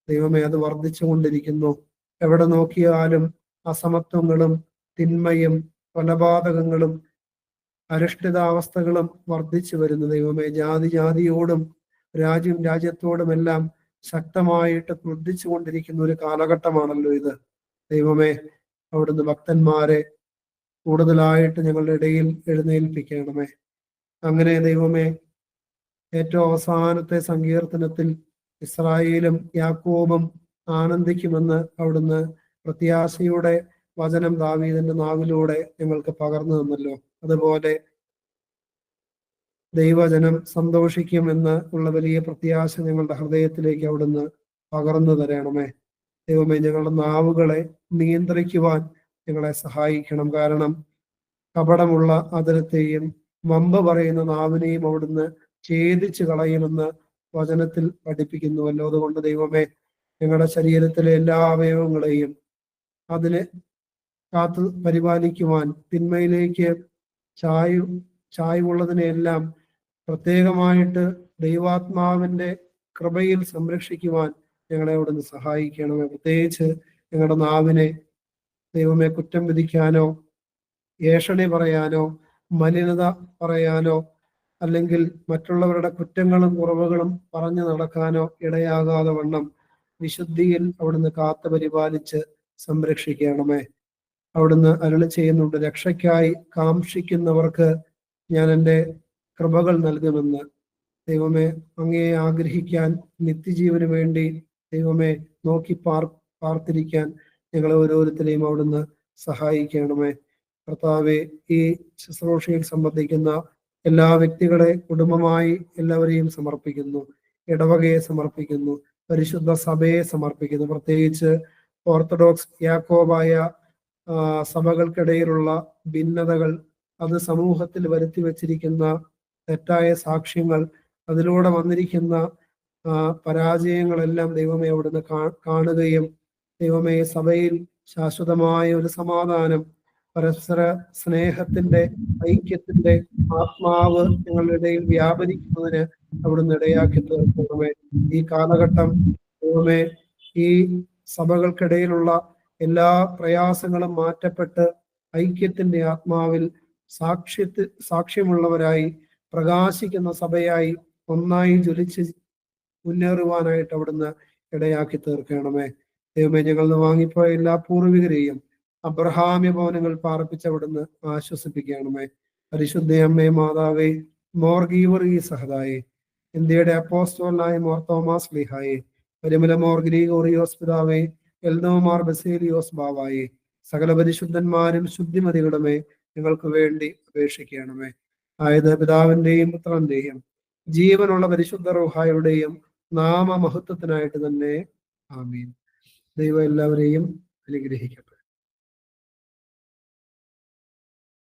ദൈവമേ, അത് വർദ്ധിച്ചുകൊണ്ടിരിക്കുന്നു. എവിടെ നോക്കിയാലും അസമത്വങ്ങളും തിന്മയും കൊലപാതകങ്ങളും അരിഷ്ടിതാവസ്ഥകളും വർദ്ധിച്ചു വരുന്നു. ദൈവമേ, ജാതിയോടും രാജ്യത്തോടുമെല്ലാം ശക്തമായിട്ട് ക്രുദ്ധിച്ചു കൊണ്ടിരിക്കുന്ന ഒരു കാലഘട്ടമാണല്ലോ ഇത്. ദൈവമേ, അവിടുന്ന് ഭക്തന്മാരെ കൂടുതലായിട്ട് ഞങ്ങളുടെ ഇടയിൽ എഴുന്നേൽപ്പിക്കണമേ. അങ്ങനെ ദൈവമേ, ഏറ്റവും അവസാനത്തെ സങ്കീർത്തനത്തിൽ ഇസ്രായേലും യാക്കോബും ആനന്ദിക്കുമെന്ന് അവിടുന്ന് പ്രത്യാശയുടെ വചനം ദാവീദിന്റെ നാവിലൂടെ ഞങ്ങൾക്ക് പകർന്നു തന്നല്ലോ. അതുപോലെ ദൈവജനം സന്തോഷിക്കും എന്ന് ഉള്ള വലിയ പ്രത്യാശ ഞങ്ങളുടെ ഹൃദയത്തിലേക്ക് അവിടുന്ന് പകർന്നു തരണമേ. ദൈവമേ, ഞങ്ങളുടെ നാവുകളെ നിയന്ത്രിക്കുവാൻ ഞങ്ങളെ സഹായിക്കണം. കാരണം കപടമുള്ള അതിരത്തെയും വമ്പ് പറയുന്ന നാവിനെയും അവിടുന്ന് ഛേദിച്ചു കളയുമെന്ന് വചനത്തിൽ പഠിപ്പിക്കുന്നുവല്ലോ. അതുകൊണ്ട് ദൈവമേ, ഞങ്ങളുടെ ശരീരത്തിലെ എല്ലാ അവയവങ്ങളെയും അതിനെ കാത്തു പരിപാലിക്കുവാൻ, തിന്മയിലേക്ക് ചായ്വുള്ളതിനെയെല്ലാം പ്രത്യേകമായിട്ട് ദൈവാത്മാവിന്റെ കൃപയിൽ സംരക്ഷിക്കുവാൻ ഞങ്ങളെ അവിടുന്ന് സഹായിക്കണമേ. പ്രത്യേകിച്ച് ഞങ്ങളുടെ നാവിനെ ദൈവമേ കുറ്റം വിധിക്കാനോ ഏഷണി പറയാനോ മലിനത പറയാനോ അല്ലെങ്കിൽ മറ്റുള്ളവരുടെ കുറ്റങ്ങളും കുറവുകളും പറഞ്ഞു നടക്കാനോ ഇടയാകാതെ വണ്ണം വിശുദ്ധിയിൽ അവിടുന്ന് കാത്തു പരിപാലിച്ച് സംരക്ഷിക്കണമേ. അവിടുന്ന് അരുളി ചെയ്യുന്നുണ്ട്, രക്ഷയ്ക്കായി കാംക്ഷിക്കുന്നവർക്ക് ഞാൻ എൻ്റെ കൃപകൾ നൽകുമെന്ന്. ദൈവമേ, അങ്ങയെ ആഗ്രഹിക്കാൻ, നിത്യജീവന് വേണ്ടി ദൈവമേ നോക്കി പാർത്തിരിക്കാൻ ഞങ്ങളെ ഓരോരുത്തരെയും അവിടുന്ന് സഹായിക്കണമേ. കർത്താവെ, ഈ ശുശ്രൂഷയിൽ സംബന്ധിക്കുന്ന എല്ലാ വ്യക്തികളെ കുടുംബമായി എല്ലാവരെയും സമർപ്പിക്കുന്നു. ഇടവകയെ സമർപ്പിക്കുന്നു. പരിശുദ്ധ സഭയെ സമർപ്പിക്കുന്നു. പ്രത്യേകിച്ച് ഓർത്തഡോക്സ് യാക്കോബായ സഭകൾക്കിടയിലുള്ള ഭിന്നതകൾ, അത് സമൂഹത്തിൽ വരുത്തി വച്ചിരിക്കുന്ന തെറ്റായ സാക്ഷ്യങ്ങൾ, അതിലൂടെ വന്നിരിക്കുന്ന പരാജയങ്ങളെല്ലാം ദൈവമേ അവിടുന്ന് കാണുകയും ദൈവമേ സഭയിൽ ശാശ്വതമായ ഒരു സമാധാനം, പരസ്പര സ്നേഹത്തിന്റെ ഐക്യത്തിന്റെ ആത്മാവ് ഞങ്ങളുടെ ഇടയിൽ വ്യാപരിക്കുന്നതിന് അവിടുന്ന് ഇടയാക്കി തീർക്കണമേ. ഈ കാലഘട്ടം ദൈവമേ ഈ സഭകൾക്കിടയിലുള്ള എല്ലാ പ്രയാസങ്ങളും മാറ്റപ്പെട്ട് ഐക്യത്തിന്റെ ആത്മാവിൽ സാക്ഷ്യമുള്ളവരായി പ്രകാശിക്കുന്ന സഭയായി ഒന്നായി ജ്വലിച്ച് മുന്നേറുവാനായിട്ട് അവിടുന്ന് ഇടയാക്കി തീർക്കണമേ. ദൈവമേ, ഞങ്ങൾ വാങ്ങിപ്പോയ എല്ലാ പൂർവികരെയും അബ്രഹാമ്യ ഭവനങ്ങൾ പാർപ്പിച്ച് അവിടുന്ന് ആശ്വസിപ്പിക്കണമേ. പരിശുദ്ധ അമ്മേ മാതാവേ, മോർഗീവറി സഹതായെ, ഇന്ത്യയുടെ അപ്പോസ്തലനായ മോർ തോമസ് ലീഹായെ, പരിമല മോർ ഗ്രിഗോറിയോസ് പിതാവേ, എൽദോമാർ ബസേലിയോസ് ബാവായെ, സകല പരിശുദ്ധന്മാരും ശുദ്ധിമതികളുമേ ഞങ്ങൾക്ക് വേണ്ടി അപേക്ഷിക്കണമേ. ആയത് പിതാവിന്റെയും പുത്രന്റെയും ജീവനുള്ള പരിശുദ്ധ റൂഹായുടെയും നാമമഹത്വത്തിനായിട്ട് തന്നെ. ആമീൻ. ദൈവം എല്ലാവരെയും അനുഗ്രഹിക്കട്ടെ.